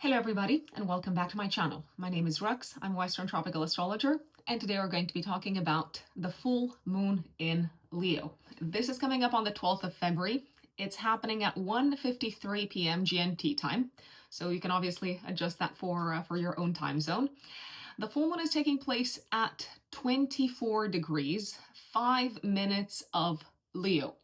Hello everybody and welcome back to my channel. My name is Rux, I'm a Western Tropical Astrologer, and today we're going to be talking about the full moon in Leo. This is coming up on the 12th of February. It's happening at 1:53 p.m. GMT time, so you can obviously adjust that for your own time zone. The full moon is taking place at 24 degrees, 5 minutes of Leo.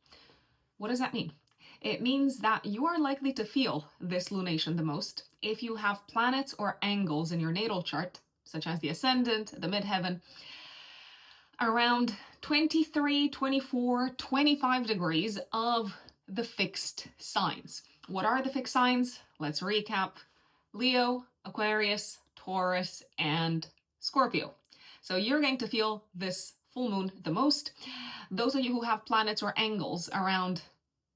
What does that mean? It means that you are likely to feel this lunation the most if you have planets or angles in your natal chart, such as the ascendant, the midheaven, around 23, 24, 25 degrees of the fixed signs. What are the fixed signs? Let's recap. Leo, Aquarius, Taurus, and Scorpio. So you're going to feel this full moon the most. Those of you who have planets or angles around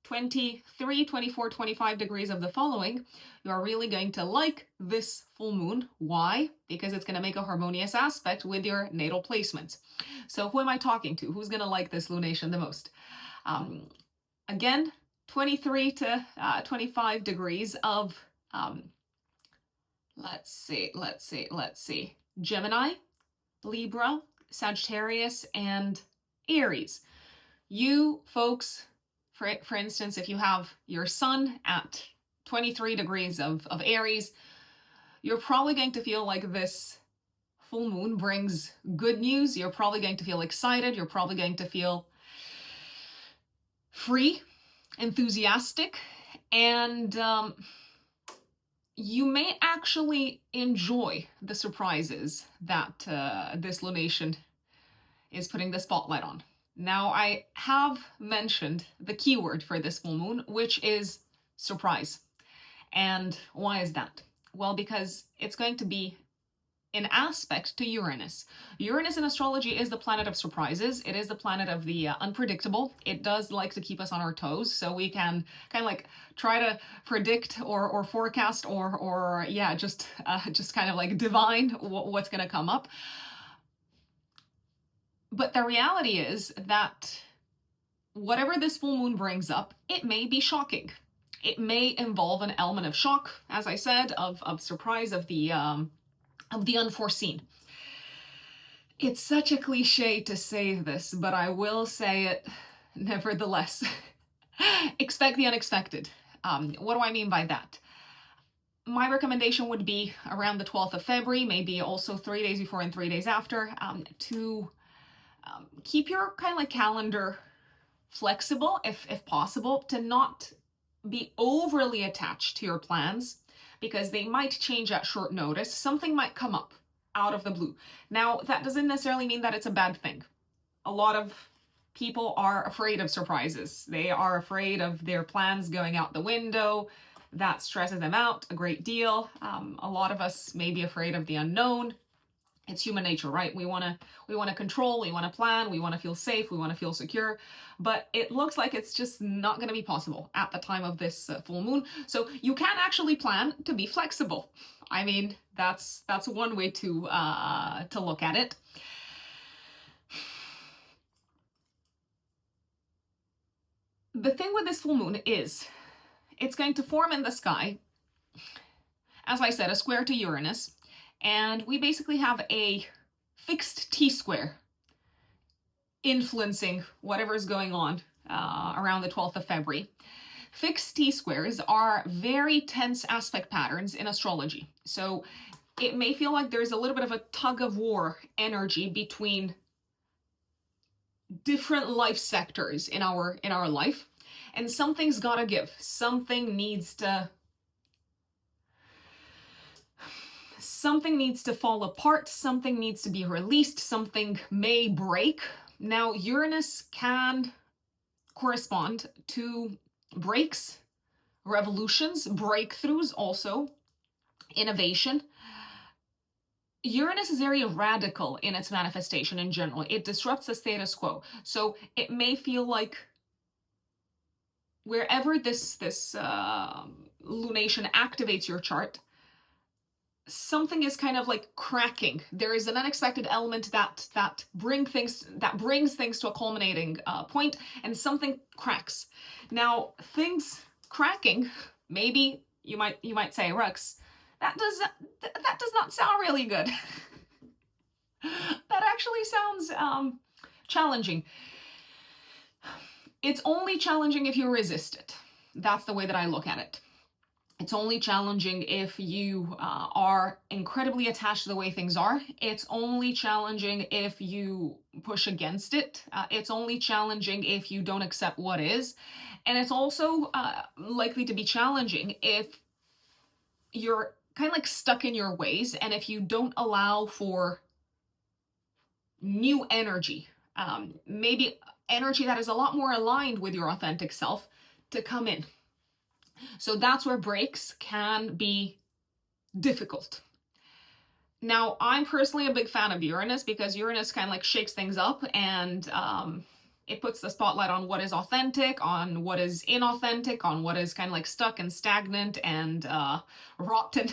23, 24, 25 degrees of the following, you are really going to like this full moon. Why? Because it's going to make a harmonious aspect with your natal placements. So who am I talking to? Who's going to like this lunation the most? Again, 23 to 25 degrees of, let's see, Gemini, Libra, Sagittarius, and Aries. You folks, for instance, if you have your sun at 23 degrees of Aries, you're probably going to feel like this full moon brings good news. You're probably going to feel excited. You're probably going to feel free, enthusiastic, and you may actually enjoy the surprises that this lunation is putting the spotlight on. Now, I have mentioned the keyword for this full moon, which is surprise. And why is that? Well, because it's going to be in aspect to Uranus. Uranus in astrology is the planet of surprises. It is the planet of the unpredictable. It does like to keep us on our toes, so we can kind of like try to predict or forecast or just kind of like divine what's going to come up. But the reality is that whatever this full moon brings up, it may be shocking. It may involve an element of shock, as I said, of surprise, of the unforeseen. It's such a cliche to say this, but I will say it nevertheless. Expect the unexpected. What do I mean by that? My recommendation would be around the 12th of February, maybe also 3 days before and 3 days after, to keep your kind of like calendar flexible, if possible, to not be overly attached to your plans, because they might change at short notice. Something might come up out of the blue. Now, that doesn't necessarily mean that it's a bad thing. A lot of people are afraid of surprises. They are afraid of their plans going out the window. That stresses them out a great deal. A lot of us may be afraid of the unknown. It's human nature, right? We want to control, we want to plan, we want to feel safe, we want to feel secure, but it looks like it's just not going to be possible at the time of this full moon. So you can actually plan to be flexible. I mean, that's one way to look at it. The thing with this full moon is it's going to form in the sky, as I said, a square to Uranus. And we basically have a fixed T-square influencing whatever is going on around the 12th of February. Fixed T-squares are very tense aspect patterns in astrology. So it may feel like there's a little bit of a tug of war energy between different life sectors in our life. And something's gotta give. Something needs to fall apart, something needs to be released, something may break. Now, Uranus can correspond to breaks, revolutions, breakthroughs also, innovation. Uranus is very radical in its manifestation in general. It disrupts the status quo. So it may feel like wherever this lunation activates your chart, something is kind of like cracking. There is an unexpected element that brings things to a culminating point, and something cracks. Now, things cracking, maybe you might say, Rux, That does not sound really good. That actually sounds challenging. It's only challenging if you resist it. That's the way that I look at it. It's only challenging if you are incredibly attached to the way things are. It's only challenging if you push against it. It's only challenging if you don't accept what is. And it's also likely to be challenging if you're kind of like stuck in your ways and if you don't allow for new energy, maybe energy that is a lot more aligned with your authentic self to come in. So that's where breaks can be difficult. Now, I'm personally a big fan of Uranus because Uranus kind of like shakes things up and it puts the spotlight on what is authentic, on what is inauthentic, on what is kind of like stuck and stagnant and rotten,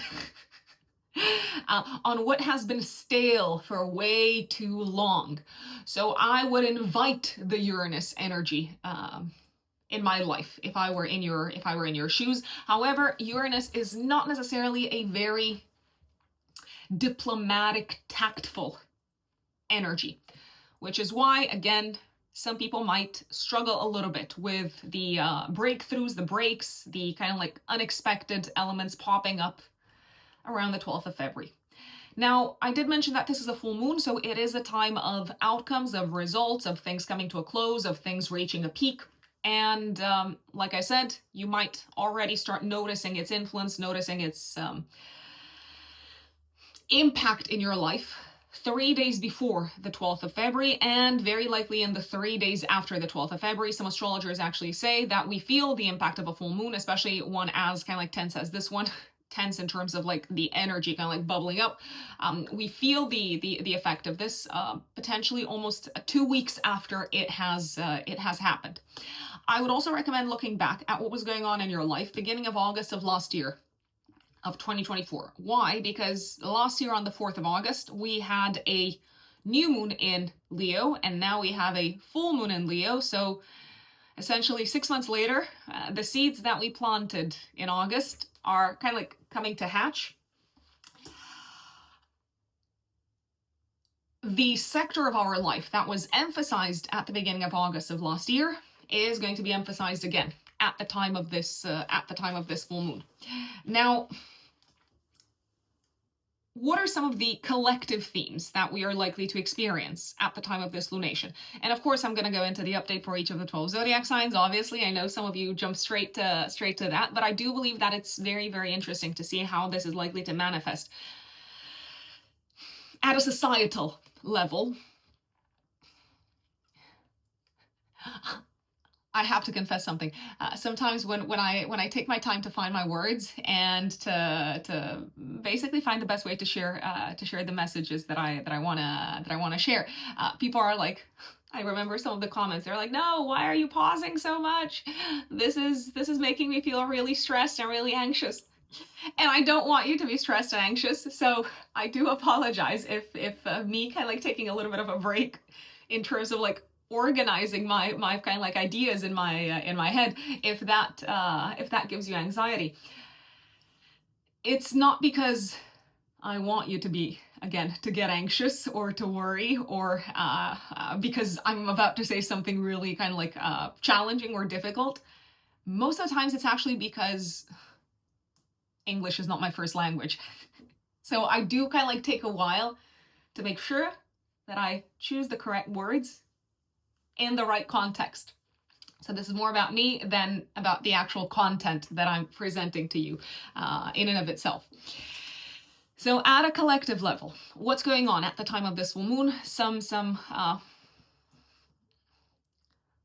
on what has been stale for way too long. So I would invite the Uranus energy in my life if I were in your shoes. However, Uranus is not necessarily a very diplomatic, tactful energy, which is why, again, some people might struggle a little bit with the breakthroughs, the breaks, the kind of like unexpected elements popping up around the 12th of February. Now, I did mention that this is a full moon, so it is a time of outcomes, of results, of things coming to a close, of things reaching a peak. And like I said, you might already start noticing its influence, noticing its impact in your life 3 days before the 12th of February, and very likely in the 3 days after the 12th of February. Some astrologers actually say that we feel the impact of a full moon, especially one as kind of like tense as this one. Tense in terms of like the energy kind of like bubbling up. We feel the effect of this potentially almost 2 weeks after it has happened. I would also recommend looking back at what was going on in your life beginning of August of last year, of 2024. Why? Because last year on the 4th of August, we had a new moon in Leo, and now we have a full moon in Leo. So essentially 6 months later, the seeds that we planted in August are kind of like coming to hatch. The sector of our life that was emphasized at the beginning of August of last year is going to be emphasized again at the time of this full moon. Now, what are some of the collective themes that we are likely to experience at the time of this lunation? And of course, I'm going to go into the update for each of the 12 zodiac signs. Obviously, I know some of you jump straight to that, but I do believe that it's very, very interesting to see how this is likely to manifest at a societal level. I have to confess something. Sometimes when I take my time to find my words and to basically find the best way to share the messages that I wanna share, people are like, I remember some of the comments. They're like, "No, why are you pausing so much? This is making me feel really stressed and really anxious." And I don't want you to be stressed and anxious, so I do apologize if me kind of like taking a little bit of a break in terms of like organizing my kind of like ideas in my head, if that gives you anxiety. It's not because I want you to be, again, to get anxious or to worry, or because I'm about to say something really kind of like challenging or difficult. Most of the times it's actually because English is not my first language. So I do kind of like take a while to make sure that I choose the correct words in the right context. So this is more about me than about the actual content that I'm presenting to you in and of itself. So at a collective level, what's going on at the time of this full moon? Some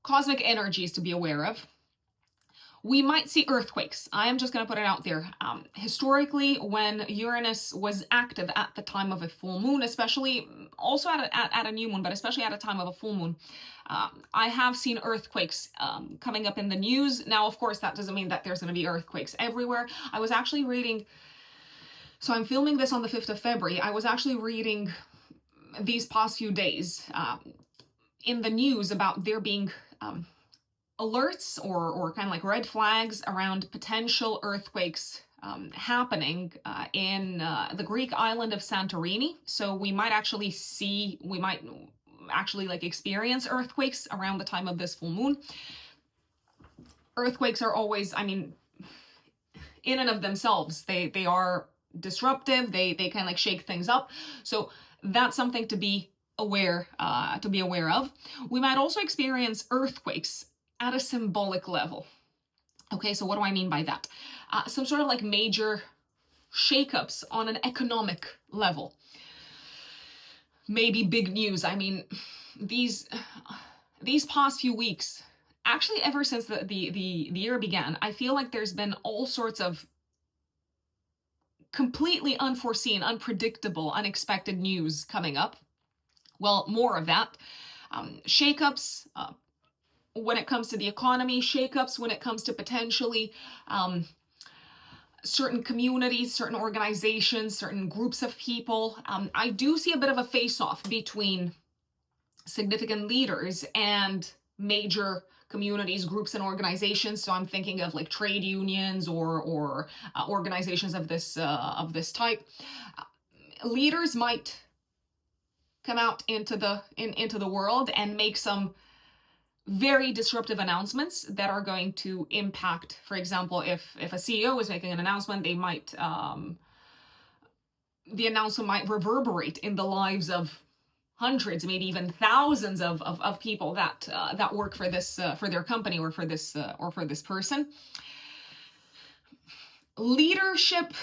cosmic energies to be aware of. We might see earthquakes. I am just going to put it out there. Historically, when Uranus was active at the time of a full moon, especially also at a new moon, but especially at a time of a full moon, I have seen earthquakes coming up in the news. Now, of course, that doesn't mean that there's going to be earthquakes everywhere. I was actually reading, so I'm filming this on the 5th of February. I was actually reading these past few days in the news about there being alerts or kind of like red flags around potential earthquakes happening in the Greek island of Santorini. So we might actually like experience earthquakes around the time of this full moon. Earthquakes are always, I mean, in and of themselves, they are disruptive. They kind of like shake things up. So that's something to be aware of. We might also experience earthquakes at a symbolic level. Okay, so what do I mean by that? Some sort of like major shakeups on an economic level. Maybe big news. I mean, these past few weeks, actually ever since the year began, I feel like there's been all sorts of completely unforeseen, unpredictable, unexpected news coming up. Well, more of that. Shakeups when it comes to the economy, shakeups when it comes to potentially certain communities, certain organizations, certain groups of people. I do see a bit of a face-off between significant leaders and major communities, groups, and organizations. So I'm thinking of like trade unions or organizations of this type. Leaders might come out into the world and make some very disruptive announcements that are going to impact, for example, if a CEO is making an announcement, they might the announcement might reverberate in the lives of hundreds, maybe even thousands of people that work for this for their company or for this person. Leadership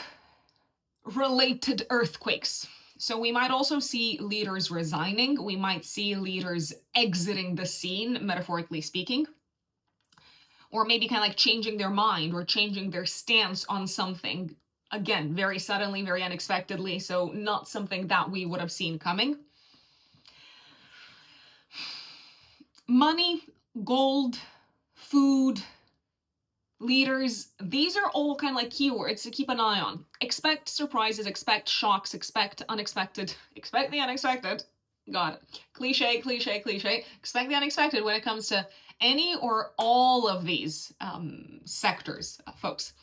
related earthquakes. So we might also see leaders resigning. We might see leaders exiting the scene, metaphorically speaking. Or maybe kind of like changing their mind or changing their stance on something. Again, very suddenly, very unexpectedly. So not something that we would have seen coming. Money, gold, food, leaders, these are all kind of like keywords to keep an eye on. Expect surprises, expect shocks, expect unexpected, expect the unexpected. Got it. Cliche, cliche, cliche. Expect the unexpected when it comes to any or all of these sectors, folks.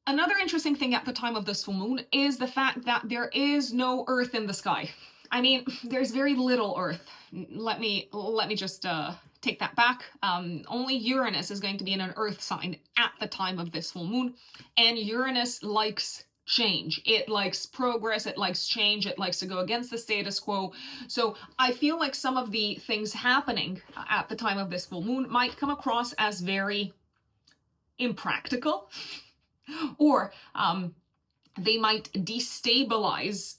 Another interesting thing at the time of this full moon is the fact that there is no Earth in the sky. I mean, there's very little Earth. Let me just take that back. Only Uranus is going to be in an Earth sign at the time of this full moon, and Uranus likes change. It likes progress. It likes change. It likes to go against the status quo. So I feel like some of the things happening at the time of this full moon might come across as very impractical, or they might destabilize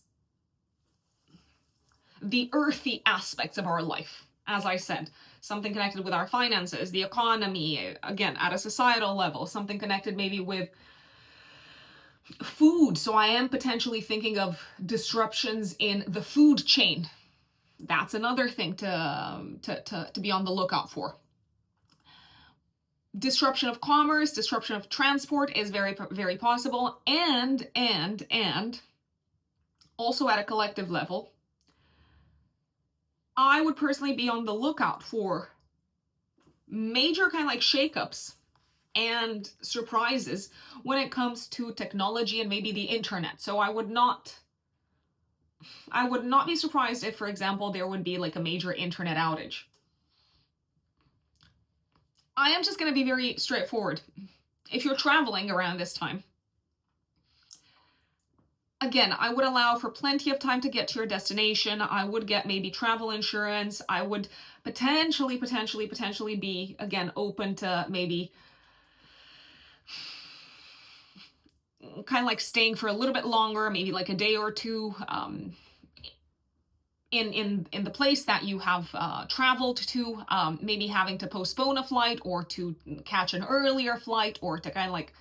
the earthy aspects of our life. As I said, something connected with our finances, the economy, again, at a societal level, something connected maybe with food. So I am potentially thinking of disruptions in the food chain. That's another thing to be on the lookout for. Disruption of commerce, disruption of transport is very, very possible. And also at a collective level, I would personally be on the lookout for major kind of like shakeups and surprises when it comes to technology and maybe the internet. So I would not be surprised if, for example, there would be like a major internet outage. I am just going to be very straightforward. If you're traveling around this time, again, I would allow for plenty of time to get to your destination. I would get maybe travel insurance. I would potentially be, again, open to maybe kind of like staying for a little bit longer, maybe like a day or two in the place that you have traveled to, maybe having to postpone a flight or to catch an earlier flight or to kind of like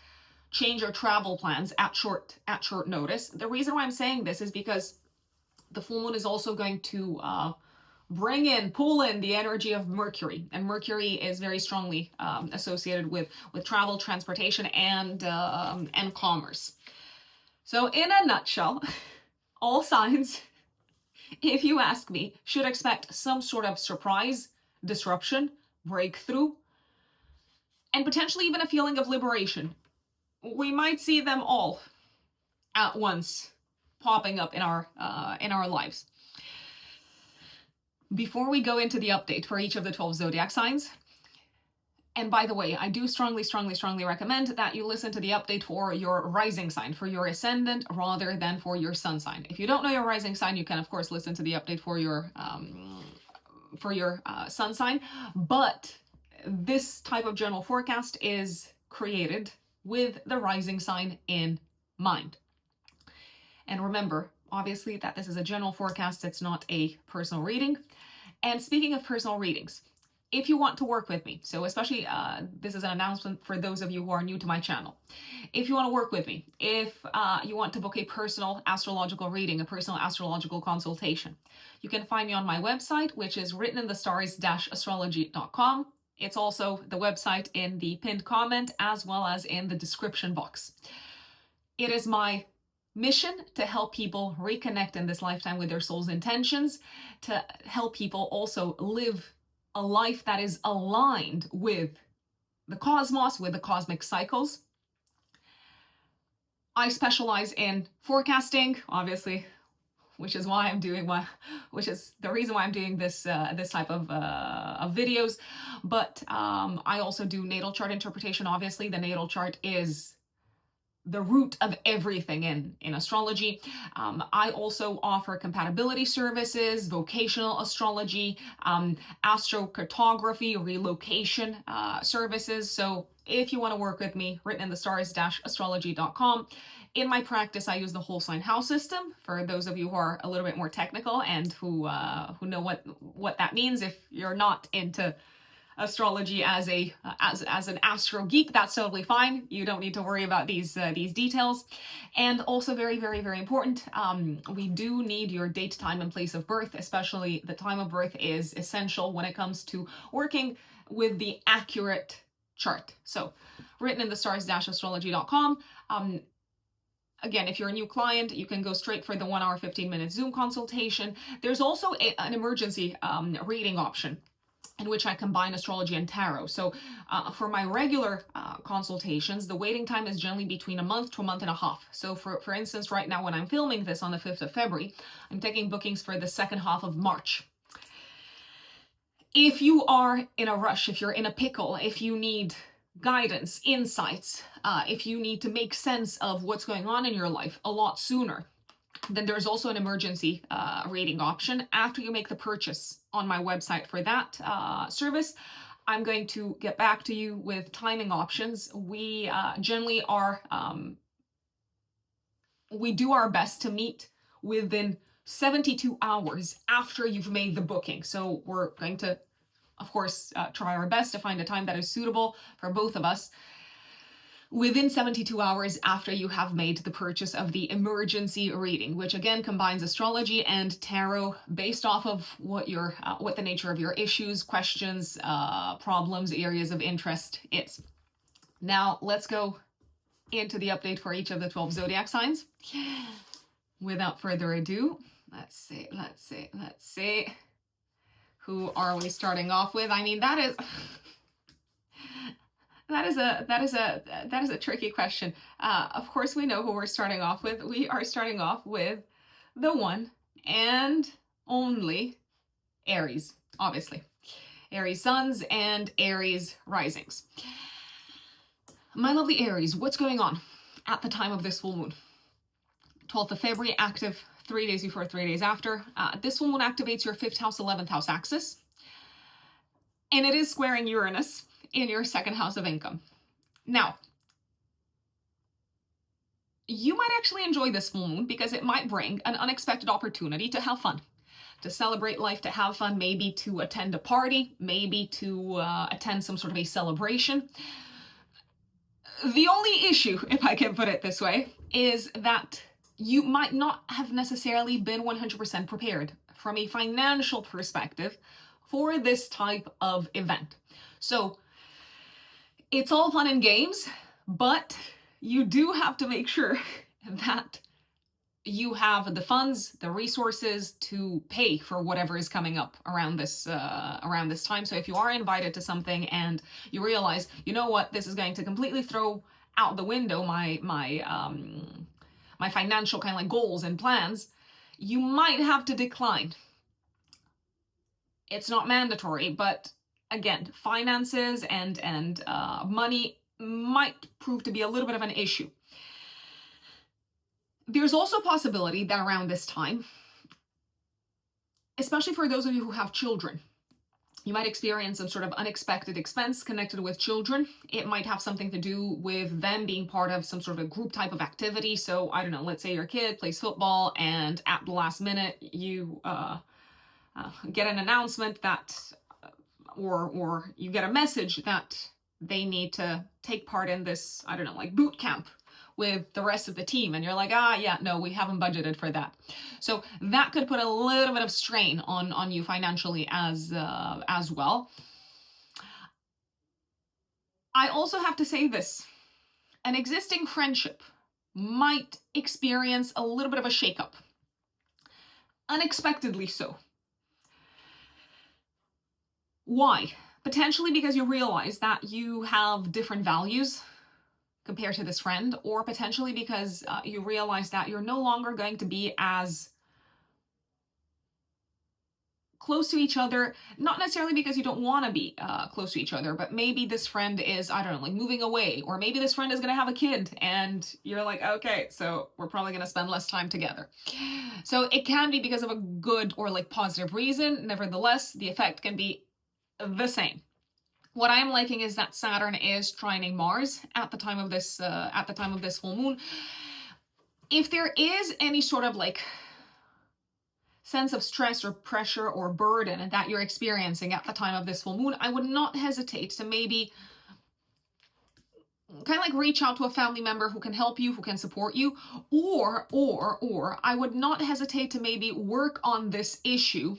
change your travel plans at short notice. The reason why I'm saying this is because the full moon is also going to pull in the energy of Mercury, and Mercury is very strongly associated with travel, transportation, and commerce. So in a nutshell, all signs, if you ask me, should expect some sort of surprise, disruption, breakthrough, and potentially even a feeling of liberation. We might see them all at once popping up in our lives. Before we go into the update for each of the 12 zodiac signs, and by the way, I do strongly recommend that you listen to the update for your rising sign, for your ascendant, rather than for your sun sign. If you don't know your rising sign, you can of course listen to the update for your sun sign, but this type of general forecast is created with the rising sign in mind. And remember, obviously, that this is a general forecast, it's not a personal reading. And speaking of personal readings, if you want to work with me, so especially this is an announcement for those of you who are new to my channel. If you want to work with me, if you want to book a personal astrological reading, a personal astrological consultation, you can find me on my website, which is writteninthestars-astrology.com. It's also the website in the pinned comment as well as in the description box. It is my mission to help people reconnect in this lifetime with their soul's intentions, to help people also live a life that is aligned with the cosmos, with the cosmic cycles. I specialize in forecasting, obviously, which is the reason why I'm doing this type of videos. But I also do natal chart interpretation. Obviously, the natal chart is the root of everything in astrology. I also offer compatibility services, vocational astrology, astrocartography, relocation services. So if you want to work with me, writteninthestars-astrology.com. In my practice, I use the whole sign house system for those of you who are a little bit more technical and who know what that means. If you're not into astrology as an astro geek, that's totally fine. You don't need to worry about these details. And also very important, we do need your date, time, and place of birth. Especially the time of birth is essential when it comes to working with the accurate chart. So writteninthestars-astrology.com. Again, if you're a new client, you can go straight for the 1 hour, 15-minute Zoom consultation. There's also an emergency reading option in which I combine astrology and tarot. So for my regular consultations, the waiting time is generally between a month to a month and a half. So for instance, right now when I'm filming this on the 5th of February, I'm taking bookings for the second half of March. If you are in a rush, if you're in a pickle, if you need guidance, insights, if you need to make sense of what's going on in your life a lot sooner, then there's also an emergency reading option. After you make the purchase on my website for that service, I'm going to get back to you with timing options. We generally are, we do our best to meet within 72 hours after you've made the booking. So we're going to, of course, try our best to find a time that is suitable for both of us within 72 hours after you have made the purchase of the emergency reading, which again combines astrology and tarot based off of what the nature of your issues, questions, problems, areas of interest is. Now let's go into the update for each of the 12 zodiac signs. Without further ado, let's see. Who are we starting off with? I mean, that is a tricky question. Of course, we know who we're starting off with. We are starting off with the one and only Aries, obviously. Aries suns and Aries risings. My lovely Aries, what's going on at the time of this full moon? 12th of February, active 3 days before, 3 days after. This full moon activates your 5th house, 11th house axis. And it is squaring Uranus in your 2nd house of income. Now, you might actually enjoy this full moon because it might bring an unexpected opportunity to have fun, to celebrate life, to have fun, maybe to attend a party, maybe to attend some sort of a celebration. The only issue, if I can put it this way, is that you might not have necessarily been 100% prepared from a financial perspective for this type of event. So it's all fun and games, but you do have to make sure that you have the funds, the resources to pay for whatever is coming up around this time. So if you are invited to something and you realize, you know what, this is going to completely throw out the window my financial kind of like goals and plans, you might have to decline. It's not mandatory, but again, finances and money might prove to be a little bit of an issue. There's also a possibility that around this time, especially for those of you who have children, you might experience some sort of unexpected expense connected with children. It might have something to do with them being part of some sort of a group type of activity. So I don't know, let's say your kid plays football and at the last minute you get an announcement that, or you get a message that they need to take part in this, I don't know, like boot camp with the rest of the team, and you're like, yeah, no, we haven't budgeted for that. So that could put a little bit of strain on you financially as well. I also have to say this, an existing friendship might experience a little bit of a shakeup, unexpectedly so. Why? Potentially because you realize that you have different values compared to this friend, or potentially because you realize that you're no longer going to be as close to each other, not necessarily because you don't want to be close to each other, but maybe this friend is, I don't know, like moving away, or maybe this friend is going to have a kid and you're like, okay, so we're probably going to spend less time together. So it can be because of a good or like positive reason. Nevertheless, the effect can be the same. What I'm liking is that Saturn is trining Mars at the time of this full moon. If there is any sort of like sense of stress or pressure or burden that you're experiencing at the time of this full moon, I would not hesitate to maybe kind of like reach out to a family member who can help you, who can support you, or I would not hesitate to maybe work on this issue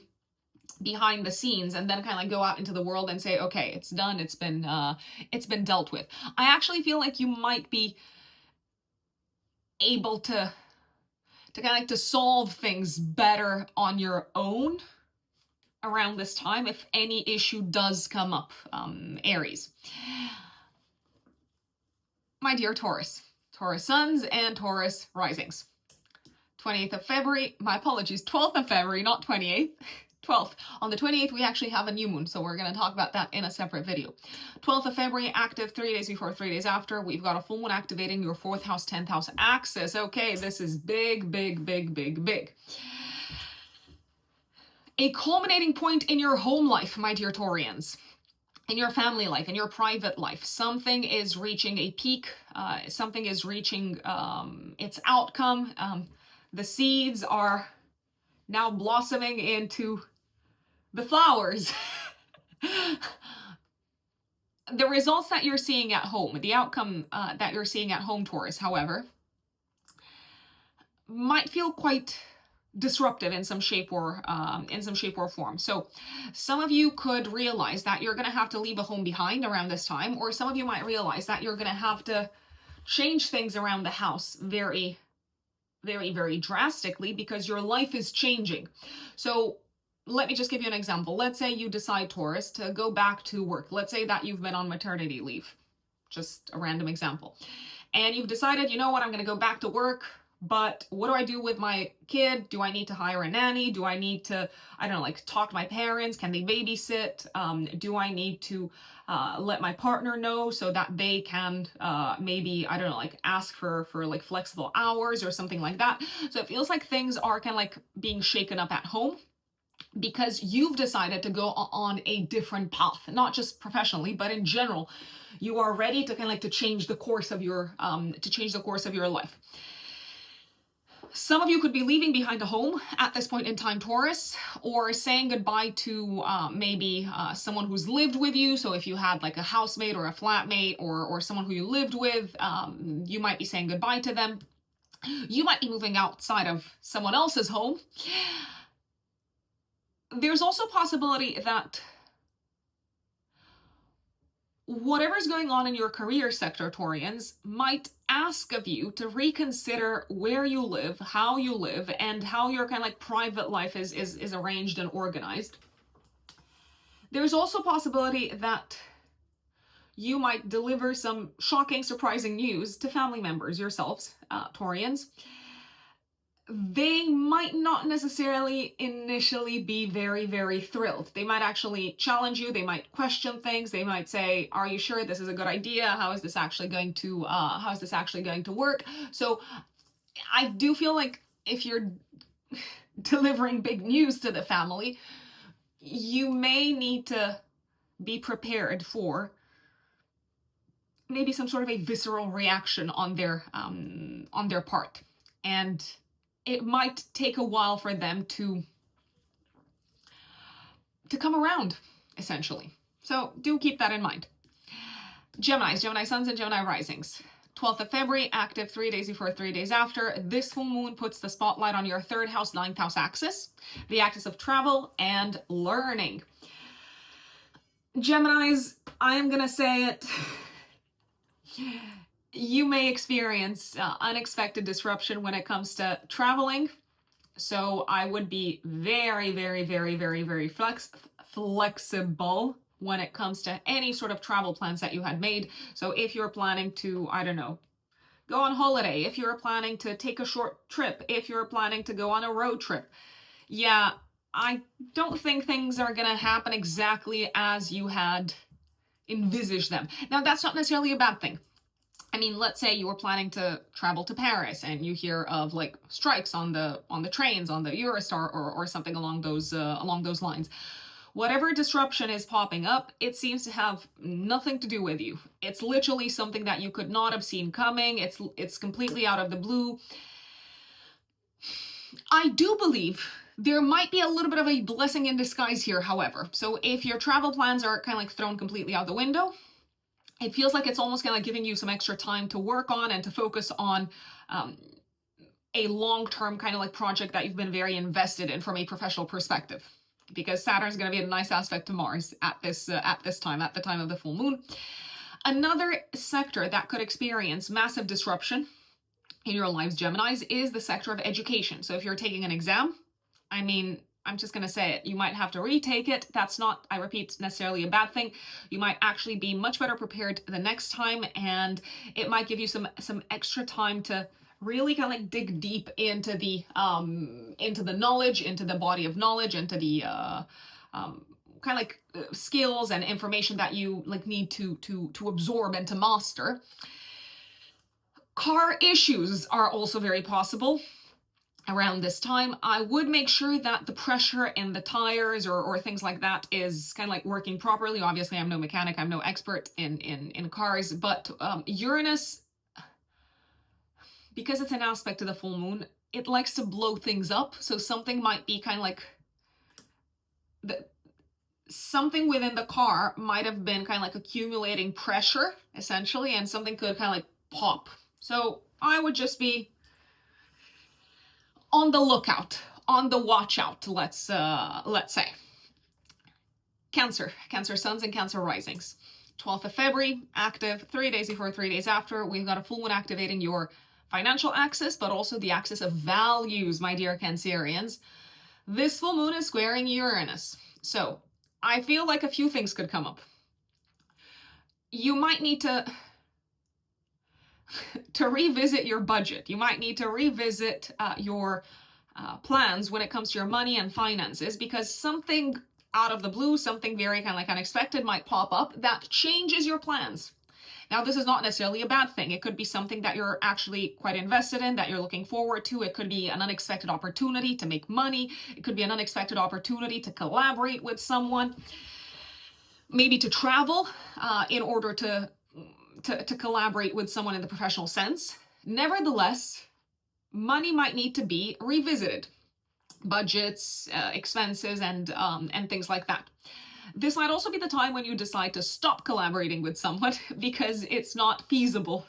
behind the scenes and then kind of like go out into the world and say, okay, it's done, it's been dealt with. I actually feel like you might be able to kind of like to solve things better on your own around this time if any issue does come up, Aries. My dear Taurus suns and Taurus risings. 28th of February, my apologies, 12th of February, not 28th. 12th. On the 28th, we actually have a new moon, so we're going to talk about that in a separate video. 12th of February, active 3 days before, 3 days after. We've got a full moon activating your 4th house, 10th house axis. Okay, this is big, big, big, big, big. A culminating point in your home life, my dear Taurians. In your family life, in your private life, something is reaching a peak. Something is reaching its outcome. The seeds are now blossoming into the flowers. The results that you're seeing at home, the outcome that you're seeing at home, Taurus, however, might feel quite disruptive in some shape or form. So some of you could realize that you're going to have to leave a home behind around this time, or some of you might realize that you're going to have to change things around the house very, very, very drastically because your life is changing. So let me just give you an example. Let's say you decide, Taurus, to go back to work. Let's say that you've been on maternity leave. Just a random example. And you've decided, you know what, I'm going to go back to work, but what do I do with my kid? Do I need to hire a nanny? Do I need to, I don't know, like talk to my parents? Can they babysit? Do I need to let my partner know so that they can maybe, I don't know, like ask for like flexible hours or something like that? So it feels like things are kind of like being shaken up at home, because you've decided to go on a different path, not just professionally, but in general. You are ready to kind of like to change the course of your life. Some of you could be leaving behind a home at this point in time, Taurus, or saying goodbye to maybe someone who's lived with you. So if you had like a housemate or a flatmate or someone who you lived with, you might be saying goodbye to them. You might be moving outside of someone else's home. There's also a possibility that whatever's going on in your career sector, Taurians, might ask of you to reconsider where you live, how you live, and how your kind of like private life is arranged and organized. There's also a possibility that you might deliver some shocking, surprising news to family members yourselves, Taurians. They might not necessarily initially be very, very thrilled. They might actually challenge you. They might question things. They might say, "Are you sure this is a good idea? How is this actually going to work?" So I do feel like if you're delivering big news to the family, you may need to be prepared for maybe some sort of a visceral reaction on their part, and it might take a while for them to come around, essentially. So do keep that in mind. Geminis, Gemini suns and Gemini risings. 12th of February, active 3 days before, 3 days after. This full moon puts the spotlight on your 3rd house, 9th house axis, the axis of travel and learning. Geminis, I am going to say it. You may experience unexpected disruption when it comes to traveling. So I would be very, very, very, very, very flexible when it comes to any sort of travel plans that you had made. So if you're planning to, I don't know, go on holiday, if you're planning to take a short trip, if you're planning to go on a road trip, yeah, I don't think things are going to happen exactly as you had envisaged them. Now, that's not necessarily a bad thing. I mean, let's say you were planning to travel to Paris and you hear of like strikes on the trains, on the Eurostar or something along those lines. Whatever disruption is popping up, it seems to have nothing to do with you. It's literally something that you could not have seen coming. It's completely out of the blue. I do believe there might be a little bit of a blessing in disguise here, however. So if your travel plans are kind of like thrown completely out the window, it feels like it's almost kind of like giving you some extra time to work on and to focus on a long-term kind of like project that you've been very invested in from a professional perspective. Because Saturn's going to be a nice aspect to Mars at the time of the full moon. Another sector that could experience massive disruption in your lives, Geminis, is the sector of education. So if you're taking an exam, I mean, I'm just going to say it, you might have to retake it. That's not, I repeat, necessarily a bad thing. You might actually be much better prepared the next time, and it might give you some extra time to really kind of like dig deep into the knowledge, into the body of knowledge, into the kind of like skills and information that you like need to absorb and to master. Car issues are also very possible around this time. I would make sure that the pressure in the tires or things like that is kind of like working properly. Obviously, I'm no mechanic, I'm no expert in cars, but Uranus, because it's an aspect to the full moon, it likes to blow things up. So something might be kind of like something within the car might have been kind of like accumulating pressure, essentially, and something could kind of like pop. So I would just be on the lookout, on the watch out, let's say. Cancer suns and Cancer risings. 12th of February, active 3 days before, 3 days after. We've got a full moon activating your financial axis, but also the axis of values, my dear Cancerians. This full moon is squaring Uranus. So I feel like a few things could come up. You might need to revisit your budget. You might need to revisit your plans when it comes to your money and finances, because something out of the blue, something very kind of like unexpected might pop up that changes your plans. Now, this is not necessarily a bad thing. It could be something that you're actually quite invested in, that you're looking forward to. It could be an unexpected opportunity to make money. It could be an unexpected opportunity to collaborate with someone, maybe to travel in order to collaborate with someone in the professional sense. Nevertheless, money might need to be revisited. Budgets, expenses, and things like that. This might also be the time when you decide to stop collaborating with someone because it's not feasible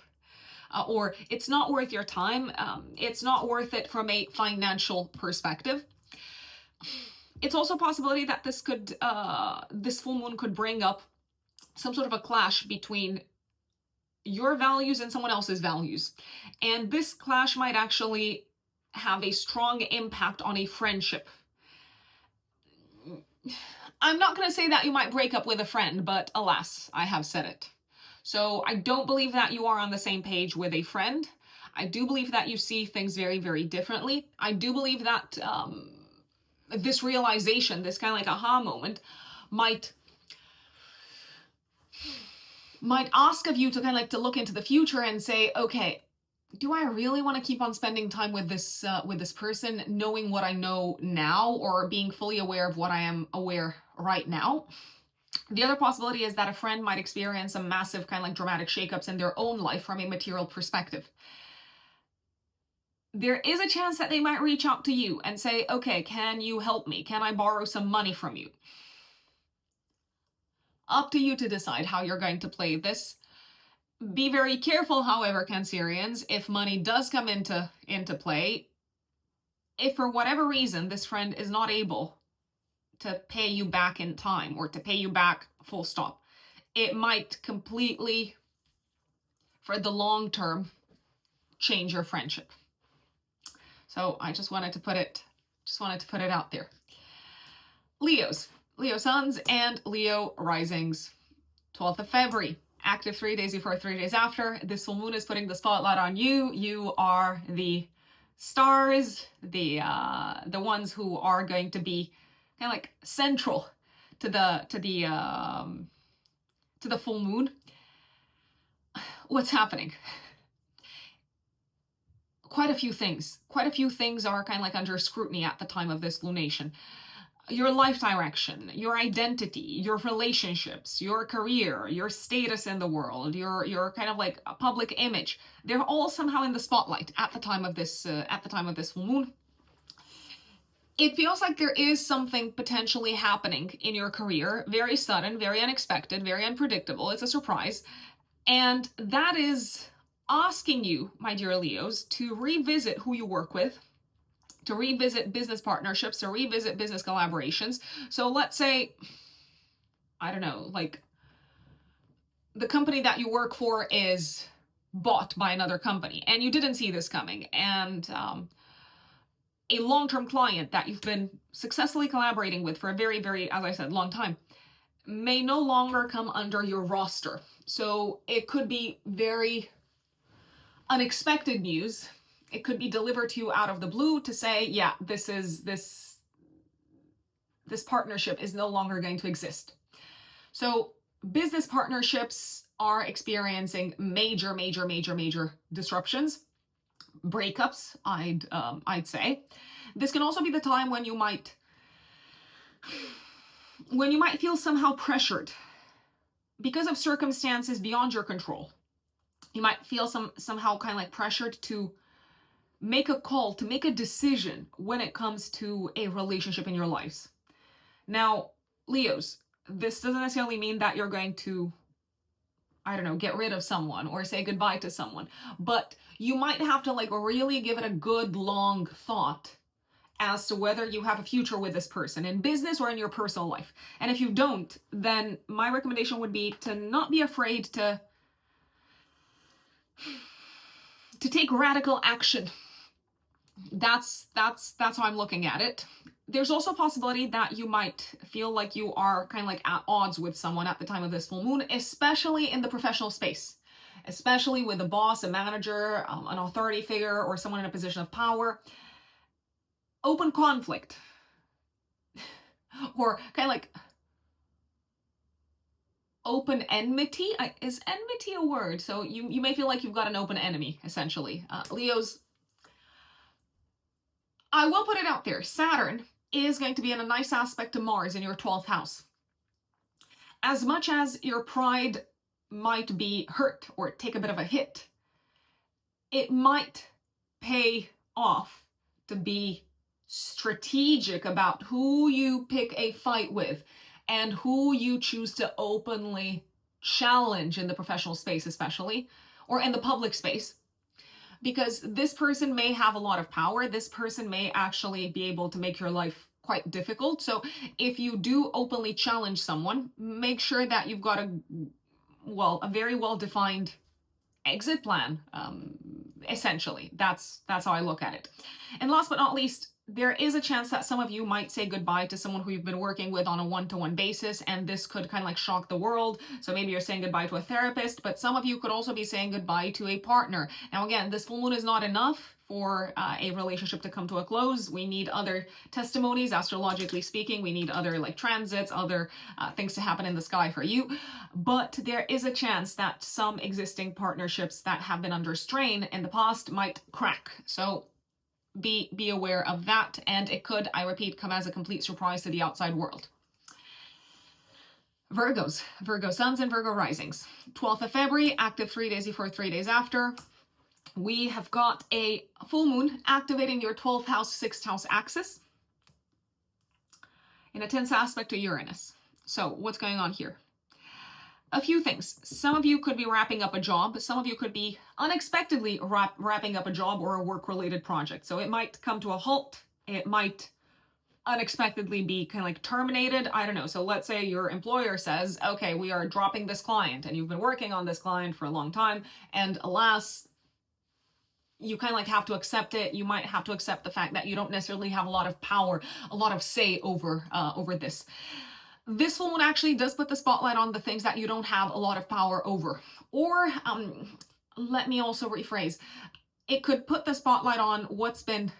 or it's not worth your time. It's not worth it from a financial perspective. It's also a possibility that this full moon could bring up some sort of a clash between your values and someone else's values. And this clash might actually have a strong impact on a friendship. I'm not going to say that you might break up with a friend, but alas, I have said it. So I don't believe that you are on the same page with a friend. I do believe that you see things very, very differently. I do believe that this realization, this kind of like aha moment, might ask of you to kind of like to look into the future and say, okay, do I really want to keep on spending time with this person, knowing what I know now, or being fully aware of what I am aware right now? The other possibility is that a friend might experience some massive kind of like dramatic shakeups in their own life from a material perspective. There is a chance that they might reach out to you and say, okay, can you help me? Can I borrow some money from you? Up to you to decide how you're going to play this. Be very careful, however, Cancerians, if money does come into play. If for whatever reason this friend is not able to pay you back in time, or to pay you back full stop, it might completely, for the long term, change your friendship. So I just wanted to put it out there. Leos, Leo suns and Leo risings. 12th of February, active 3 days before, 3 days after. This full moon is putting the spotlight on you. You are the stars, the ones who are going to be kind of like central to the full moon. What's happening? Quite a few things are kind of like under scrutiny at the time of this lunation. Your life direction, your identity, your relationships, your career, your status in the world, your kind of like a public image, they're all somehow in the spotlight at the time of this full moon. It feels like there is something potentially happening in your career, very sudden, very unexpected, very unpredictable. It's a surprise. And that is asking you, my dear Leos, to revisit who you work with, to revisit business partnerships, to revisit business collaborations. So let's say, I don't know, like the company that you work for is bought by another company and you didn't see this coming, and a long-term client that you've been successfully collaborating with for a very, very, as I said, long time may no longer come under your roster. So it could be very unexpected news. It could be delivered to you out of the blue to say, yeah, this partnership is no longer going to exist. So business partnerships are experiencing major disruptions, breakups, I'd say. This can also be the time when you might feel somehow pressured because of circumstances beyond your control. You might feel somehow kind of like pressured to make a call, to make a decision when it comes to a relationship in your lives. Now, Leos, this doesn't necessarily mean that you're going to, I don't know, get rid of someone or say goodbye to someone, but you might have to like really give it a good long thought as to whether you have a future with this person in business or in your personal life. And if you don't, then my recommendation would be to not be afraid to take radical action. That's how I'm looking at it. There's also a possibility that you might feel like you are kind of like at odds with someone at the time of this full moon, especially in the professional space, especially with a boss, a manager, an authority figure, or someone in a position of power. Open conflict, or kind of like open enmity. Is enmity a word? So you may feel like you've got an open enemy, essentially. Leos, I will put it out there. Saturn is going to be in a nice aspect to Mars in your 12th house. As much as your pride might be hurt or take a bit of a hit, it might pay off to be strategic about who you pick a fight with and who you choose to openly challenge in the professional space, especially, or in the public space. Because this person may have a lot of power. This person may actually be able to make your life quite difficult. So if you do openly challenge someone, make sure that you've got a very well-defined exit plan. Essentially, that's how I look at it. And last but not least, there is a chance that some of you might say goodbye to someone who you've been working with on a one-to-one basis, and this could kind of like shock the world. So maybe you're saying goodbye to a therapist, but some of you could also be saying goodbye to a partner. Now again, this full moon is not enough for a relationship to come to a close. We need other testimonies, astrologically speaking. We need other like transits, other things to happen in the sky for you. But there is a chance that some existing partnerships that have been under strain in the past might crack. So be aware of that, and it could, I repeat, come as a complete surprise to the outside world. Virgos, Virgo suns and Virgo risings. 12th of February, active 3 days before, 3 days after. We have got a full moon activating your 12th house, 6th house axis in a tense aspect to Uranus. So what's going on here? A few things. Some of you could be wrapping up a job. Some of you could be unexpectedly wrapping up a job or a work-related project. So it might come to a halt. It might unexpectedly be kind of like terminated. I don't know. So let's say your employer says, okay, we are dropping this client, and you've been working on this client for a long time, and alas, you kind of like have to accept it. You might have to accept the fact that you don't necessarily have a lot of power, a lot of say over this. This full moon actually does put the spotlight on the things that you don't have a lot of power over. Or let me also rephrase. It could put the spotlight on what's been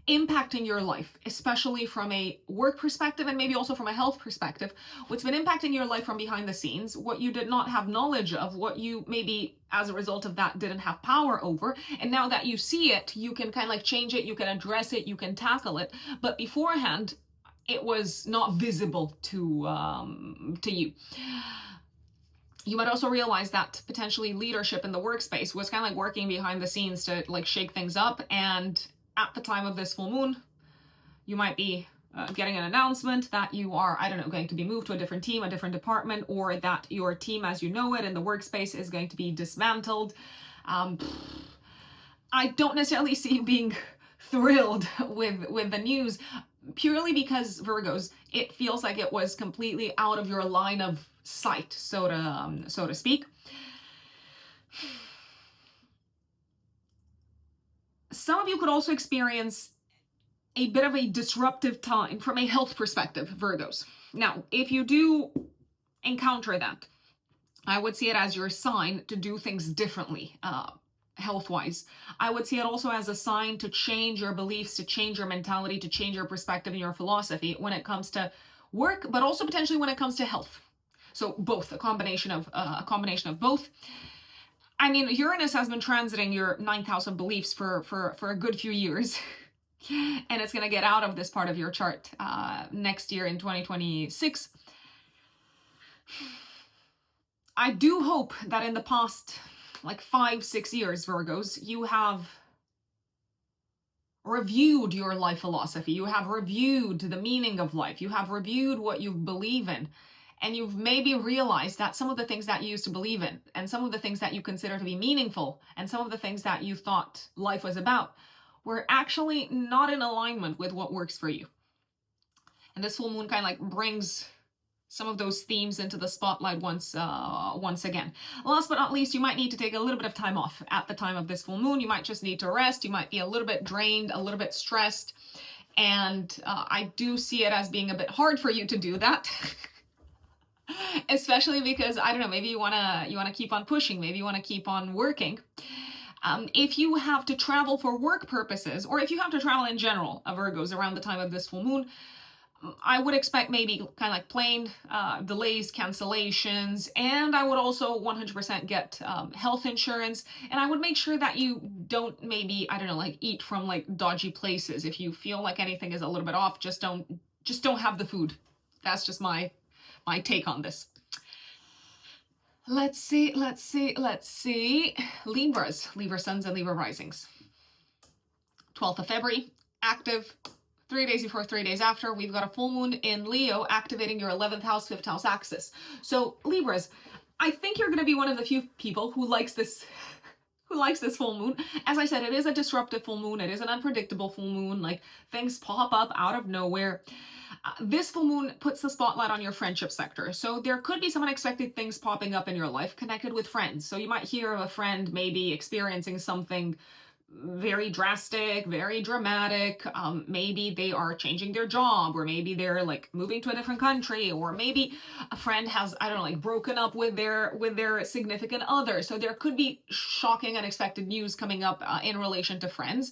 impacting your life, especially from a work perspective and maybe also from a health perspective. What's been impacting your life from behind the scenes, what you did not have knowledge of, what you maybe as a result of that didn't have power over. And now that you see it, you can kind of like change it, you can address it, you can tackle it. But beforehand, it was not visible to you. You might also realize that potentially leadership in the workspace was kind of like working behind the scenes to like shake things up. And at the time of this full moon, you might be getting an announcement that you are, I don't know, going to be moved to a different team, a different department, or that your team as you know it in the workspace is going to be dismantled. I don't necessarily see you being thrilled with the news, purely because Virgos, it feels like it was completely out of your line of sight, so to speak. Some of you could also experience a bit of a disruptive time from a health perspective, Virgos. Now, if you do encounter that, I would see it as your sign to do things differently. Health-wise, I would see it also as a sign to change your beliefs, to change your mentality, to change your perspective and your philosophy when it comes to work, but also potentially when it comes to health. So both, a combination of both. I mean, Uranus has been transiting your 9th house of beliefs for a good few years, and it's going to get out of this part of your chart next year in 2026. I do hope that in the past like 5-6 years, Virgos, you have reviewed your life philosophy. You have reviewed the meaning of life. You have reviewed what you believe in. And you've maybe realized that some of the things that you used to believe in, and some of the things that you consider to be meaningful, and some of the things that you thought life was about, were actually not in alignment with what works for you. And this full moon kind of like brings some of those themes into the spotlight once again. Last but not least, you might need to take a little bit of time off at the time of this full moon. You might just need to rest. You might be a little bit drained, a little bit stressed. And I do see it as being a bit hard for you to do that. Especially because, I don't know, maybe you wanna keep on pushing. Maybe you want to keep on working. If you have to travel for work purposes, or if you have to travel in general, Virgos, around the time of this full moon, I would expect maybe kind of like plane delays, cancellations, and I would also 100% get health insurance. And I would make sure that you don't maybe, I don't know, like eat from like dodgy places. If you feel like anything is a little bit off, just don't have the food. That's just my take on this. Let's see. Libra suns and Libra risings. 12th of February, active. 3 days before, 3 days after, we've got a full moon in Leo activating your 11th house, 5th house axis. So Libras, I think you're going to be one of the few people who likes this who likes this full moon. As I said, it is a disruptive full moon. It is an unpredictable full moon. Like, things pop up out of nowhere. This full moon puts the spotlight on your friendship sector. So there could be some unexpected things popping up in your life connected with friends. So you might hear of a friend maybe experiencing something very drastic, very dramatic. Maybe they are changing their job, or maybe they're like moving to a different country, or maybe a friend has, I don't know, like broken up with their significant other. So there could be shocking, unexpected news coming up in relation to friends.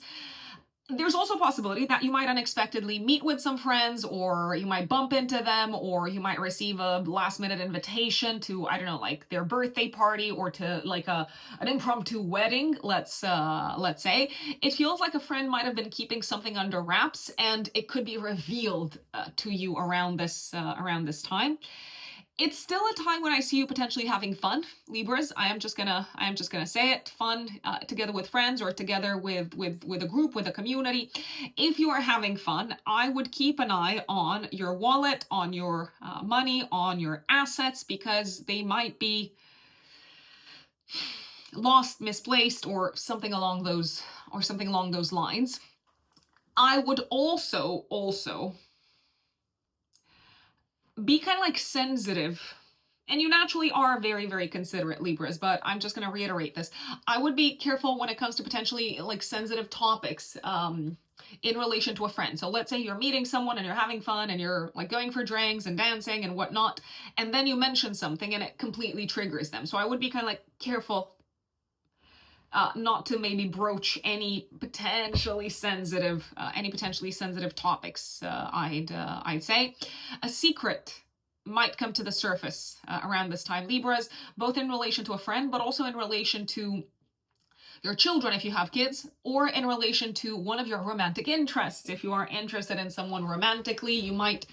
There's also a possibility that you might unexpectedly meet with some friends, or you might bump into them, or you might receive a last minute invitation to, I don't know, like their birthday party, or to like an impromptu wedding, let's say. It feels like a friend might have been keeping something under wraps, and it could be revealed to you around this time. It's still a time when I see you potentially having fun, Libras. I am just gonna say it. Fun together with friends, or together with a group, with a community. If you are having fun, I would keep an eye on your wallet, on your money, on your assets, because they might be lost, misplaced, or something along those lines. I would also be kind of like sensitive, and you naturally are very, very considerate, Libras, but I'm just going to reiterate this. I would be careful when it comes to potentially like sensitive topics in relation to a friend. So let's say you're meeting someone and you're having fun and you're like going for drinks and dancing and whatnot, and then you mention something and it completely triggers them. So I would be kind of like careful not to maybe broach any potentially sensitive topics. I'd say a secret might come to the surface around this time, Libras, both in relation to a friend, but also in relation to your children if you have kids, or in relation to one of your romantic interests. If you are interested in someone romantically, you might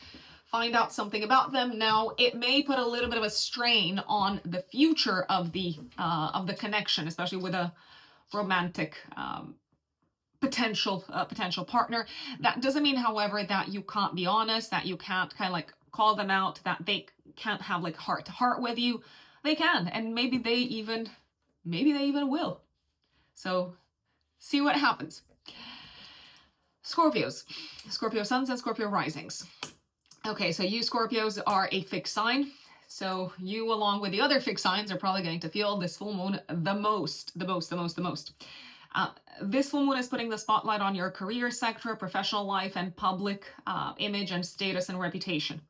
find out something about them. Now, it may put a little bit of a strain on the future of the connection, especially with a romantic potential partner. That doesn't mean, however, that you can't be honest, that you can't kind of like call them out, that they can't have like heart to heart with you. They can, and maybe they even will. So see what happens. Scorpios, Scorpio suns and Scorpio risings. Okay, so you Scorpios are a fixed sign. So you, along with the other fixed signs, are probably going to feel this full moon the most. This full moon is putting the spotlight on your career sector, professional life, and public image and status and reputation.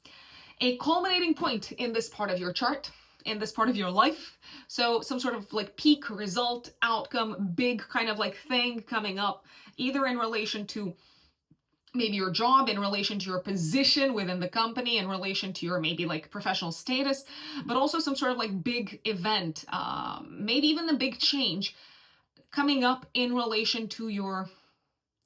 A culminating point in this part of your chart, in this part of your life. So some sort of like peak, result, outcome, big kind of like thing coming up, either in relation to maybe your job, in relation to your position within the company, in relation to your maybe like professional status, but also some sort of like big event, maybe even a big change coming up in relation to your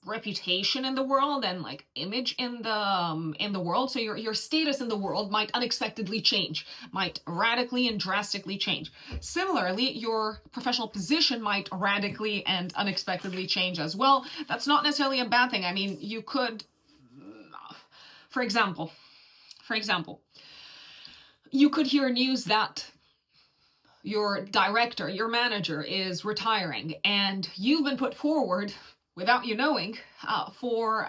reputation in the world and like image in the world. So your status in the world might unexpectedly change, might radically and drastically change. Similarly, your professional position might radically and unexpectedly change as well. That's not necessarily a bad thing. I mean, you could, for example, you could hear news that your director, your manager is retiring, and you've been put forward without you knowing, for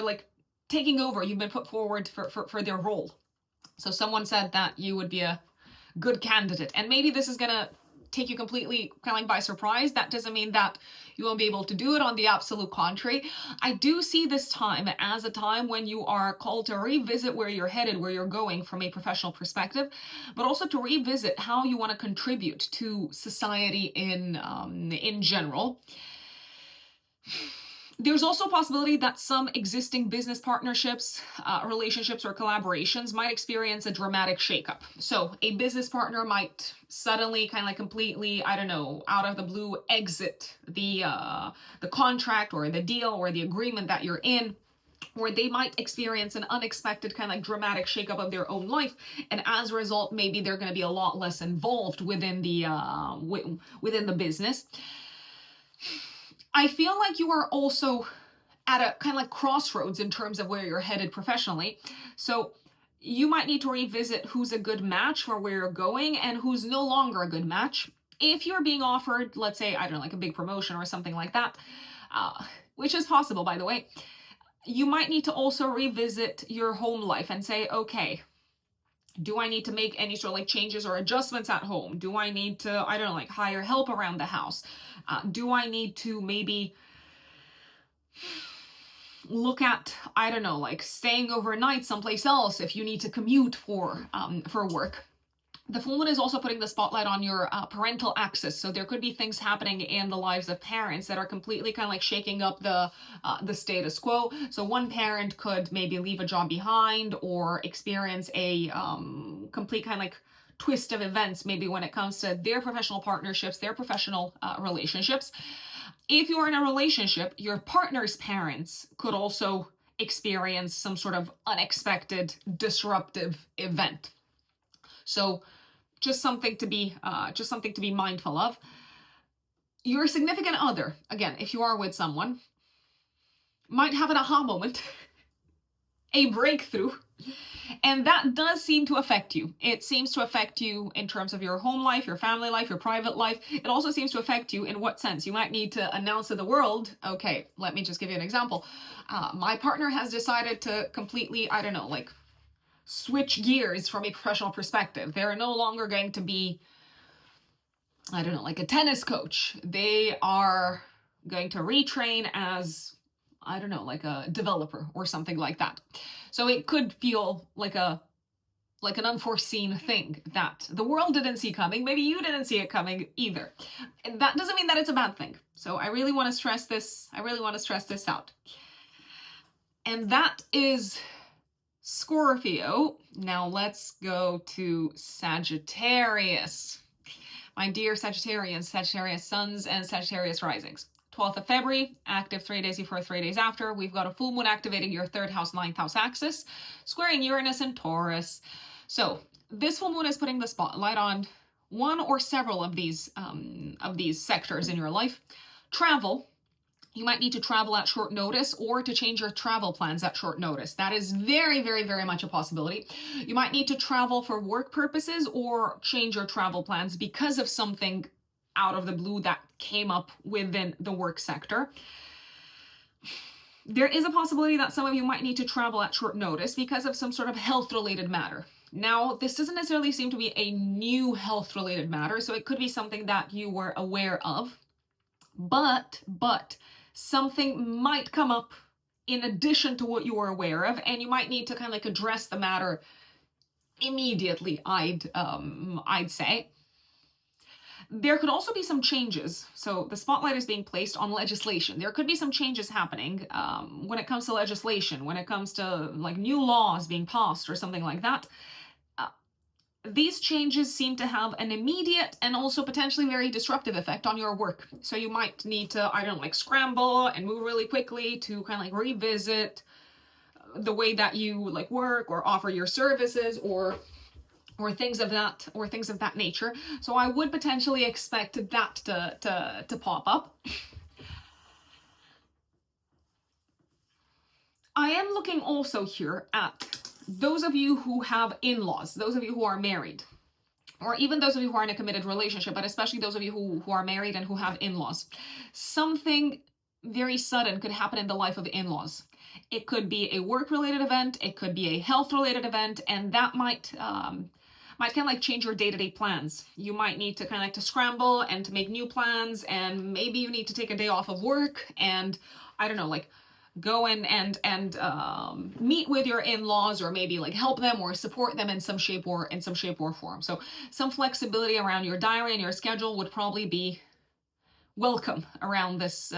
like taking over. You've been put forward for their role. So someone said that you would be a good candidate, and maybe this is gonna take you completely kind of like by surprise. That doesn't mean that you won't be able to do it. On the absolute contrary, I do see this time as a time when you are called to revisit where you're headed, where you're going from a professional perspective, but also to revisit how you want to contribute to society in general. There's also a possibility that some existing business partnerships, relationships, or collaborations might experience a dramatic shakeup. So a business partner might suddenly kind of like completely, I don't know, out of the blue exit the contract or the deal or the agreement that you're in, or they might experience an unexpected kind of like dramatic shakeup of their own life, and as a result, maybe they're going to be a lot less involved within the business. I feel like you are also at a kind of like crossroads in terms of where you're headed professionally. So you might need to revisit who's a good match for where you're going and who's no longer a good match. If you're being offered, let's say, I don't know, like a big promotion or something like that, which is possible, by the way, you might need to also revisit your home life and say, okay, do I need to make any sort of like changes or adjustments at home? Do I need to, I don't know, like hire help around the house? Do I need to maybe look at, I don't know, like staying overnight someplace else if you need to commute for work? The full moon is also putting the spotlight on your parental axis. So there could be things happening in the lives of parents that are completely kind of like shaking up the status quo. So one parent could maybe leave a job behind or experience a complete kind of like twist of events, maybe when it comes to their professional partnerships, their professional relationships. If you're in a relationship, your partner's parents could also experience some sort of unexpected disruptive event. So just something to be mindful of. Your significant other, again, if you are with someone, might have an aha moment, a breakthrough, and that does seem to affect you. It seems to affect you in terms of your home life, your family life, your private life. It also seems to affect you in what sense? You might need to announce to the world, okay, let me just give you an example. My partner has decided to completely, I don't know, like switch gears from a professional perspective. They're no longer going to be, I don't know, like a tennis coach. They are going to retrain as, I don't know, like a developer or something like that. So it could feel like an unforeseen thing that the world didn't see coming. Maybe you didn't see it coming either. And that doesn't mean that it's a bad thing. So I really want to stress this. I really want to stress this out. And that is Scorpio. Now let's go to Sagittarius. My dear Sagittarians, Sagittarius suns and Sagittarius risings. 12th of February, active 3 days before, 3 days after. We've got a full moon activating your 3rd house, 9th house axis, squaring Uranus and Taurus. So this full moon is putting the spotlight on one or several of these sectors in your life. Travel. You might need to travel at short notice or to change your travel plans at short notice. That is very, very, very much a possibility. You might need to travel for work purposes or change your travel plans because of something out of the blue that came up within the work sector. There is a possibility that some of you might need to travel at short notice because of some sort of health-related matter. Now, this doesn't necessarily seem to be a new health-related matter, so it could be something that you were aware of, but something might come up in addition to what you were aware of, and you might need to kind of like address the matter immediately, I'd say. There could also be some changes. So the spotlight is being placed on legislation. There could be some changes happening when it comes to legislation, when it comes to like new laws being passed or something like that. These changes seem to have an immediate and also potentially very disruptive effect on your work. So you might need to, I don't know, like scramble and move really quickly to kind of like revisit the way that you like work or offer your services or things of that nature. So I would potentially expect that to pop up. I am looking also here at those of you who have in-laws, those of you who are married, or even those of you who are in a committed relationship, but especially those of you who are married and who have in-laws. Something very sudden could happen in the life of in-laws. It could be a work-related event, it could be a health-related event, and that might kind of like change your day-to-day plans. You might need to kind of like to scramble and to make new plans, and maybe you need to take a day off of work and, I don't know, like go and meet with your in-laws, or maybe like help them or support them in some shape or form. So some flexibility around your diary and your schedule would probably be welcome around this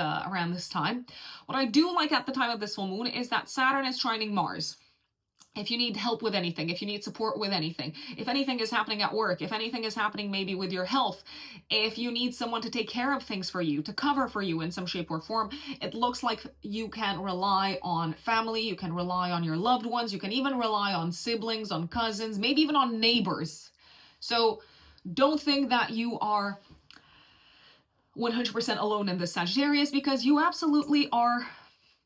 time. What I do like at the time of this full moon is that Saturn is trining Mars. If you need help with anything, if you need support with anything, if anything is happening at work, if anything is happening maybe with your health, if you need someone to take care of things for you, to cover for you in some shape or form, it looks like you can rely on family, you can rely on your loved ones, you can even rely on siblings, on cousins, maybe even on neighbors. So don't think that you are 100% alone in this Sagittarius, because you absolutely are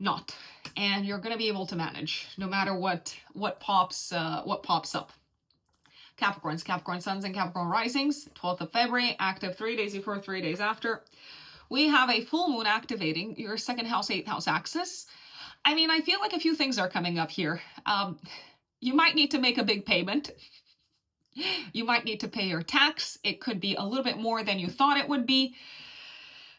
not. And you're going to be able to manage no matter what pops up. Capricorns, Capricorn suns and Capricorn risings, 12th of February, active 3 days before, 3 days after. We have a full moon activating your second house, 8th house axis. I mean, I feel like a few things are coming up here. You might need to make a big payment. You might need to pay your tax. It could be a little bit more than you thought it would be.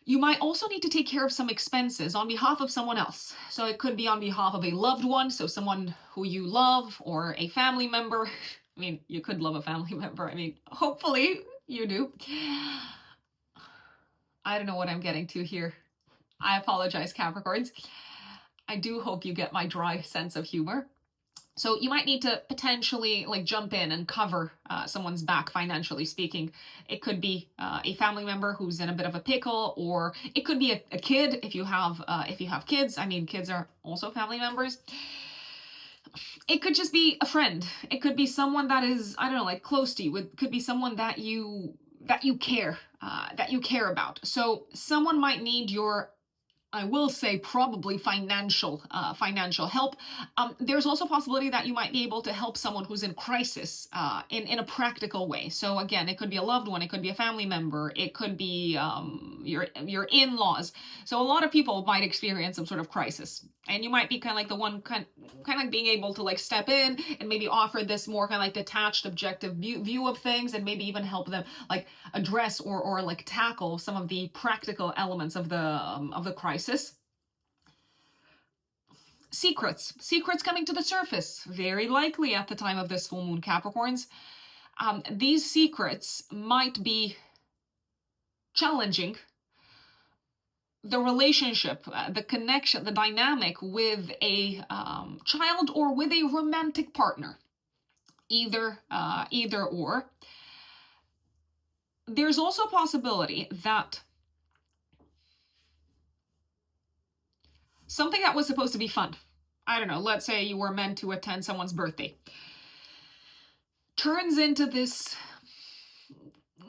You might also need to take care of some expenses on behalf of someone else. So it could be on behalf of a loved one, so someone who you love, or a family member. I mean, you could love a family member. I mean, hopefully you do. I don't know what I'm getting to here. I apologize, Capricorns. I do hope you get my dry sense of humor. So you might need to potentially like jump in and cover someone's back, financially speaking. It could be a family member who's in a bit of a pickle, or it could be a kid if you have kids. I mean, kids are also family members. It could just be a friend. It could be someone that is, I don't know, like close to you. It could be someone that you care about. So someone might need your, I will say, probably financial help. There's also a possibility that you might be able to help someone who's in crisis in a practical way. So again, it could be a loved one, it could be a family member, it could be your in-laws. So a lot of people might experience some sort of crisis, and you might be kind of like the one kind of like being able to like step in and maybe offer this more kind of like detached, objective view of things, and maybe even help them like address or like tackle some of the practical elements of the crisis. Secrets coming to the surface, very likely at the time of this full moon, Capricorns. These secrets might be challenging the relationship, the connection, the dynamic with a child or with a romantic partner, either or. There's also a possibility that something that was supposed to be fun, I don't know, let's say you were meant to attend someone's birthday, turns into this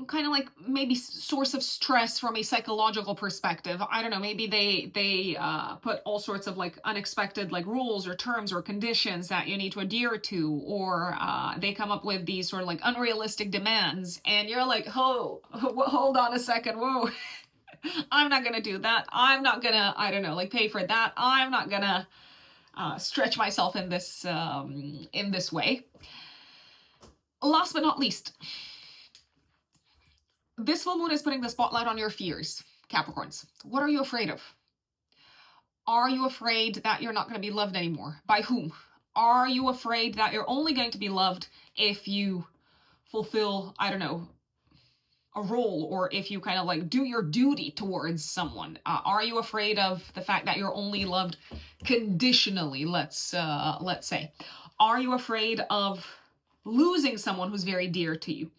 kind of like maybe source of stress from a psychological perspective. I don't know, maybe they put all sorts of like unexpected like rules or terms or conditions that you need to adhere to, or they come up with these sort of like unrealistic demands, and you're like, oh, hold on a second, whoa. I'm not gonna do that. I'm not gonna, I don't know, like pay for that. I'm not gonna stretch myself in this way. Last but not least, this full moon is putting the spotlight on your fears, Capricorns. What are you afraid of? Are you afraid that you're not going to be loved anymore? By whom? Are you afraid that you're only going to be loved if you fulfill, I don't know, a role, or if you kind of like do your duty towards someone? Are you afraid of the fact that you're only loved conditionally, let's say? Are you afraid of losing someone who's very dear to you?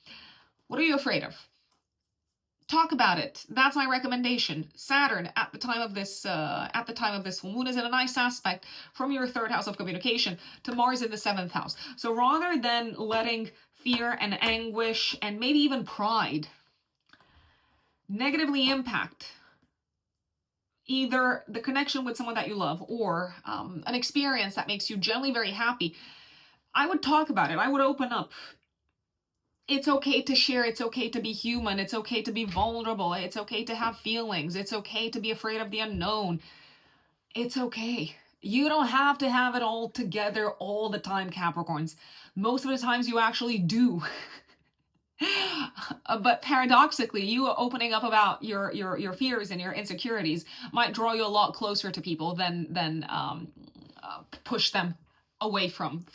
What are you afraid of? Talk about it. That's my recommendation. Saturn at the time of this full moon is in a nice aspect from your third house of communication to Mars in the 7th house. So rather than letting fear and anguish and maybe even pride negatively impact either the connection with someone that you love or an experience that makes you generally very happy, I would talk about it. I would open up. It's okay to share. It's okay to be human. It's okay to be vulnerable. It's okay to have feelings. It's okay to be afraid of the unknown. It's okay. You don't have to have it all together all the time, Capricorns. Most of the times you actually do. But paradoxically, you opening up about your fears and your insecurities might draw you a lot closer to people than push them away from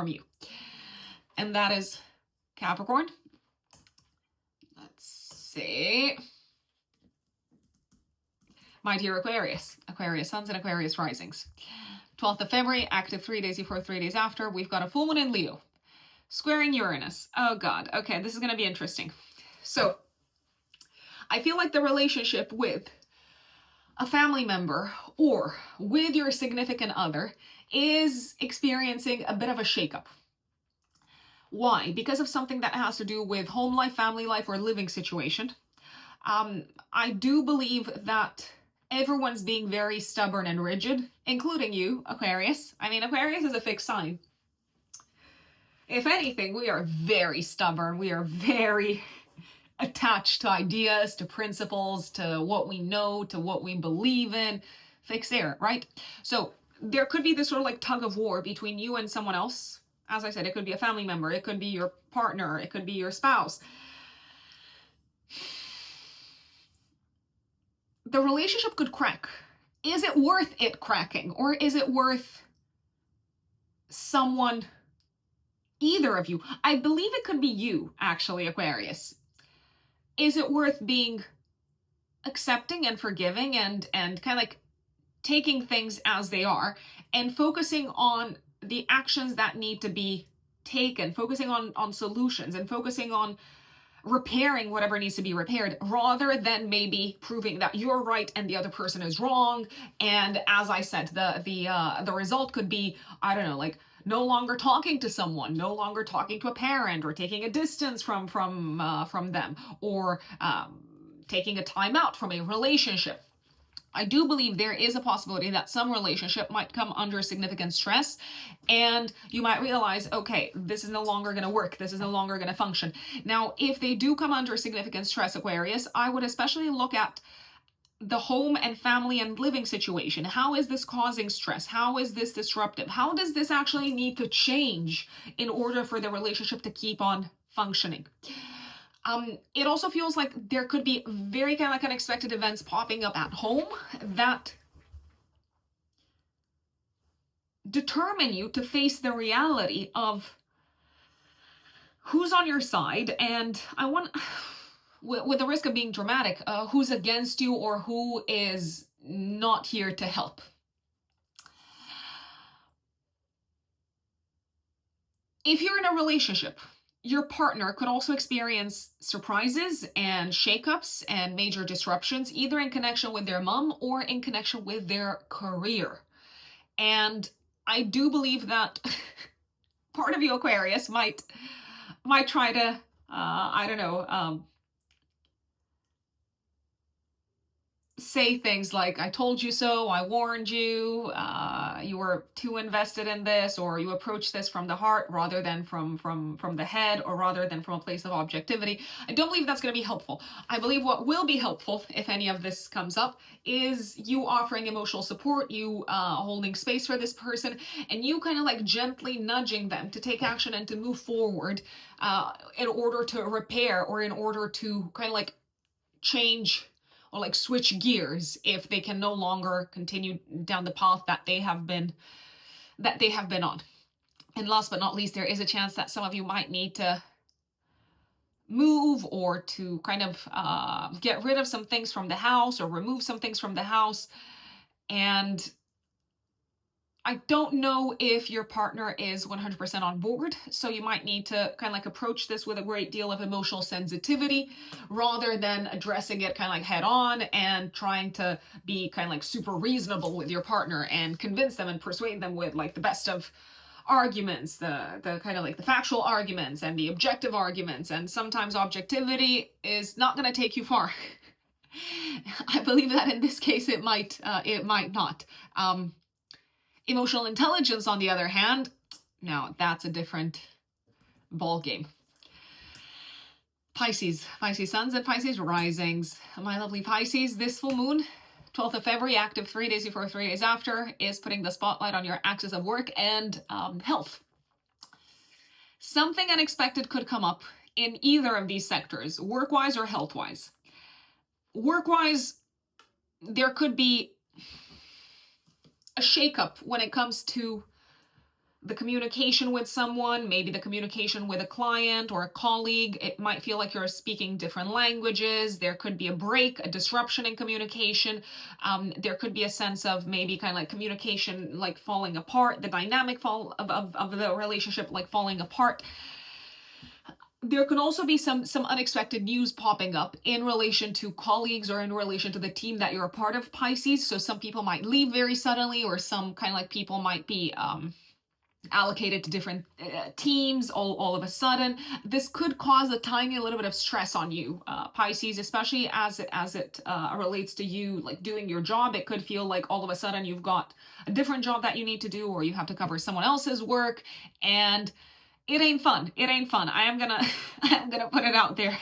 you. And that is Capricorn. Let's see. My dear Aquarius, Aquarius suns and Aquarius risings. 12th of February, active 3 days before, 3 days after. We've got a full moon in Leo, squaring Uranus. Oh God. Okay, this is going to be interesting. So I feel like the relationship with a family member or with your significant other is experiencing a bit of a shakeup. Why? Because of something that has to do with home life, family life, or living situation. I do believe that everyone's being very stubborn and rigid, including you, Aquarius. I mean, Aquarius is a fixed sign. If anything, we are very stubborn. We are very attached to ideas, to principles, to what we know, to what we believe in. Fixed error, right? So there could be this sort of like tug of war between you and someone else. As I said, it could be a family member, it could be your partner, it could be your spouse. The relationship could crack. Is it worth it cracking? Or is it worth someone, either of you? I believe it could be you, actually, Aquarius. Is it worth being accepting and forgiving and kind of like taking things as they are and focusing on the actions that need to be taken, focusing on solutions and focusing on repairing whatever needs to be repaired, rather than maybe proving that you're right and the other person is wrong? And as I said, the result could be, I don't know, like no longer talking to someone, no longer talking to a parent, or taking a distance from them, or taking a time out from a relationship. I do believe there is a possibility that some relationship might come under significant stress, and you might realize, okay, this is no longer going to work. This is no longer going to function. Now, if they do come under significant stress, Aquarius, I would especially look at the home and family and living situation. How is this causing stress? How is this disruptive? How does this actually need to change in order for the relationship to keep on functioning? It also feels like there could be very kind of like unexpected events popping up at home that determine you to face the reality of who's on your side, and I want, with the risk of being dramatic, who's against you or who is not here to help. If you're in a relationship, your partner could also experience surprises and shakeups and major disruptions, either in connection with their mom or in connection with their career. And I do believe that part of you, Aquarius, might try to, I don't know, say things like, I told you so, I warned you, you were too invested in this, or you approach this from the heart rather than from the head, or rather than from a place of objectivity. I don't believe that's going to be helpful. I believe what will be helpful, if any of this comes up, is you offering emotional support, you holding space for this person, and you kind of like gently nudging them to take action and to move forward in order to repair, or in order to kind of like change or like switch gears if they can no longer continue down the path that they have been on. And last but not least, there is a chance that some of you might need to move, or to kind of get rid of some things from the house, or remove some things from the house. And I don't know if your partner is 100% on board, so you might need to kind of like approach this with a great deal of emotional sensitivity, rather than addressing it kind of like head on and trying to be kind of like super reasonable with your partner and convince them and persuade them with like the best of arguments, the kind of like the factual arguments and the objective arguments. And sometimes objectivity is not going to take you far. I believe that in this case it might not. Emotional intelligence, on the other hand, now that's a different ball game. Pisces suns and Pisces risings. My lovely Pisces, this full moon, 12th of February, active 3 days before, 3 days after, is putting the spotlight on your axis of work and health. Something unexpected could come up in either of these sectors, work-wise or health-wise. Work-wise, there could be a shakeup when it comes to the communication with someone, maybe the communication with a client or a colleague. It might feel like you're speaking different languages. There could be a break, a disruption in communication. There could be a sense of maybe kind of like communication like falling apart, the dynamic of the relationship like falling apart. There can also be some unexpected news popping up in relation to colleagues or in relation to the team that you're a part of, Pisces. So some people might leave very suddenly, or some kind of like people might be allocated to different teams all of a sudden. This could cause a tiny little bit of stress on you, Pisces, especially as it relates to you like doing your job. It could feel like all of a sudden you've got a different job that you need to do, or you have to cover someone else's work, and it ain't fun. It ain't fun. I am gonna put it out there.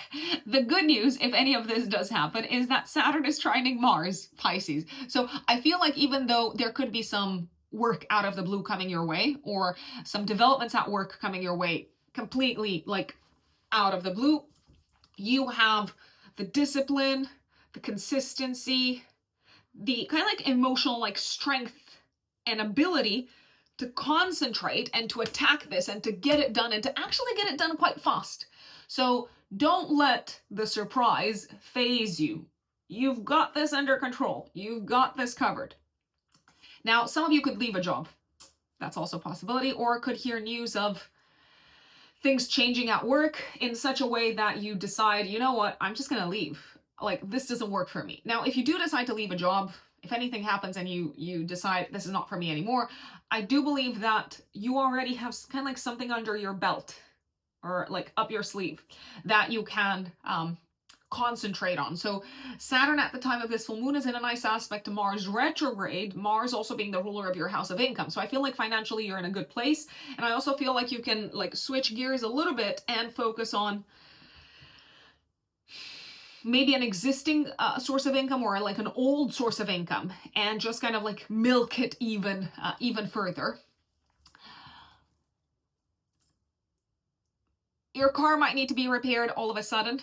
The good news, if any of this does happen, is that Saturn is trining Mars, Pisces. So I feel like even though there could be some work out of the blue coming your way, or some developments at work coming your way, completely like out of the blue, you have the discipline, the consistency, the kind of like emotional like strength and ability to concentrate and to attack this and to get it done and to actually get it done quite fast. So don't let the surprise phase you. You've got this under control. You've got this covered. Now, some of you could leave a job. That's also a possibility, or could hear news of things changing at work in such a way that you decide, you know what, I'm just going to leave. Like, this doesn't work for me. Now, if you do decide to leave a job, if anything happens and you decide this is not for me anymore, I do believe that you already have kind of like something under your belt or like up your sleeve that you can concentrate on. So Saturn at the time of this full moon is in a nice aspect to Mars retrograde, Mars also being the ruler of your house of income. So I feel like financially you're in a good place. And I also feel like you can like switch gears a little bit and focus on maybe an existing source of income or like an old source of income and just kind of like milk it even further. Your car might need to be repaired all of a sudden.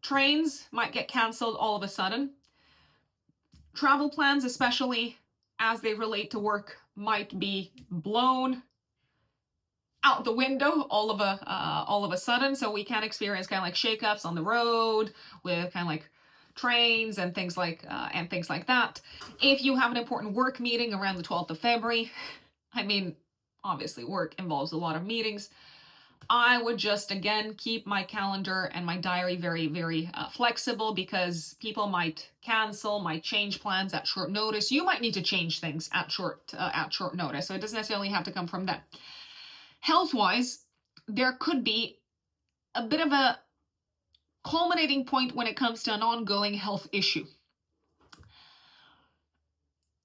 Trains might get canceled all of a sudden. Travel plans, especially as they relate to work, might be blown out the window all of a sudden. So we can experience kind of like shakeups on the road with kind of like trains and things like that. If you have an important work meeting around the 12th of February, I mean, obviously work involves a lot of meetings. I would just, again, keep my calendar and my diary very, very flexible, because people might cancel, might change plans at short notice. You might need to change things at short notice. So it doesn't necessarily have to come from them. Health-wise, there could be a bit of a culminating point when it comes to an ongoing health issue.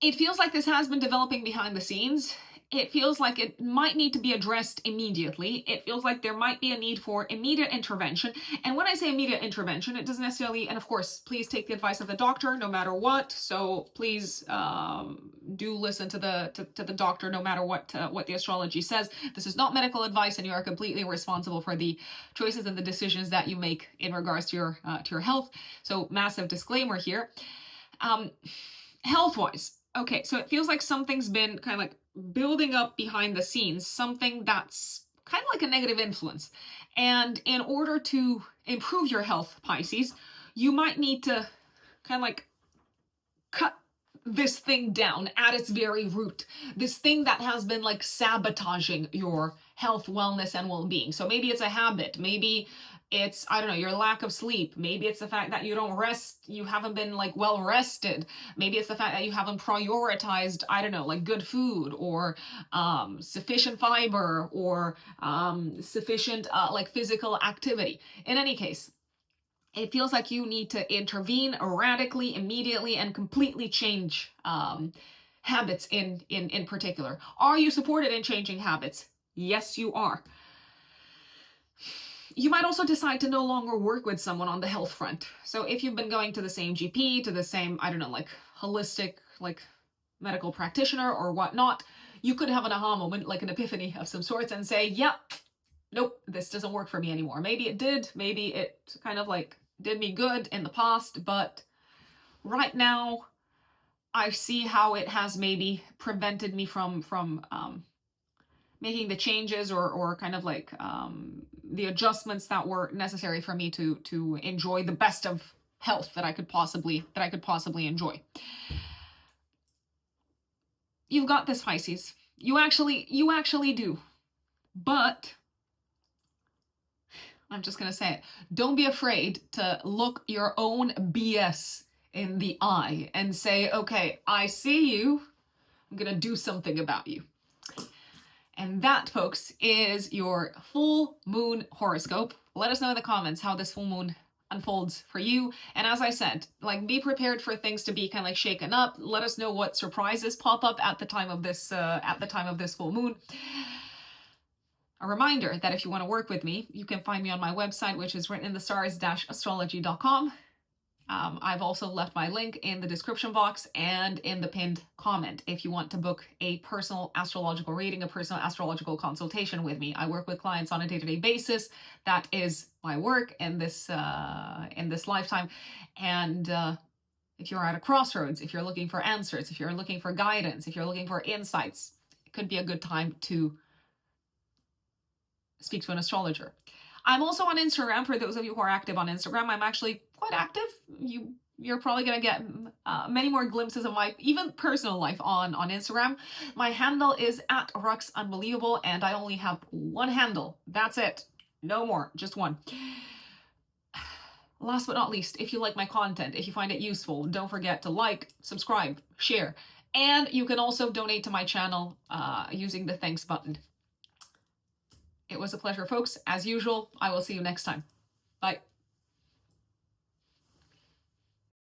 It feels like this has been developing behind the scenes. It feels like it might need to be addressed immediately. It feels like there might be a need for immediate intervention. And when I say immediate intervention, it doesn't necessarily, and of course, please take the advice of the doctor no matter what. So please do listen to the doctor no matter what the astrology says. This is not medical advice, and you are completely responsible for the choices and the decisions that you make in regards to your health. So massive disclaimer here. Health-wise, okay, so it feels like something's been kind of like building up behind the scenes, something that's kind of like a negative influence. And in order to improve your health, Pisces, you might need to kind of like cut this thing down at its very root. This thing that has been like sabotaging your health, wellness, and well-being. So maybe it's a habit, maybe it's, I don't know, your lack of sleep. Maybe it's the fact that you don't rest, you haven't been like well rested. Maybe it's the fact that you haven't prioritized, I don't know, like good food or sufficient fiber or sufficient like physical activity. In any case, it feels like you need to intervene radically, immediately, and completely change habits in particular. Are you supported in changing habits? Yes, you are. You might also decide to no longer work with someone on the health front. So if you've been going to the same GP, to the same, I don't know, like holistic, like medical practitioner or whatnot, you could have an aha moment, like an epiphany of some sorts, and say, yep, nope, this doesn't work for me anymore. Maybe it did, maybe it kind of like did me good in the past, but right now I see how it has maybe prevented me from making the changes or kind of like the adjustments that were necessary for me to enjoy the best of health that I could possibly enjoy. You've got this, Pisces. You actually do. But I'm just gonna say it. Don't be afraid to look your own BS in the eye and say, okay, I see you. I'm gonna do something about you. And that, folks, is your full moon horoscope. Let us know in the comments how this full moon unfolds for you. And as I said, like, be prepared for things to be kind of like shaken up. Let us know what surprises pop up at the time of this full moon. A reminder that if you want to work with me, you can find me on my website, which is written in the stars-astrology.com. I've also left my link in the description box and in the pinned comment if you want to book a personal astrological reading, a personal astrological consultation with me. I work with clients on a day-to-day basis. That is my work in this lifetime. And if you're at a crossroads, if you're looking for answers, if you're looking for guidance, if you're looking for insights, it could be a good time to speak to an astrologer. I'm also on Instagram. For those of you who are active on Instagram, I'm actually quite active. You're probably going to get many more glimpses of my even personal life on Instagram. My handle is @RuxUnbelievable, and I only have one handle. That's it. No more. Just one. Last but not least, if you like my content, if you find it useful, don't forget to like, subscribe, share. And you can also donate to my channel using the thanks button. It was a pleasure, folks. As usual, I will see you next time. Bye.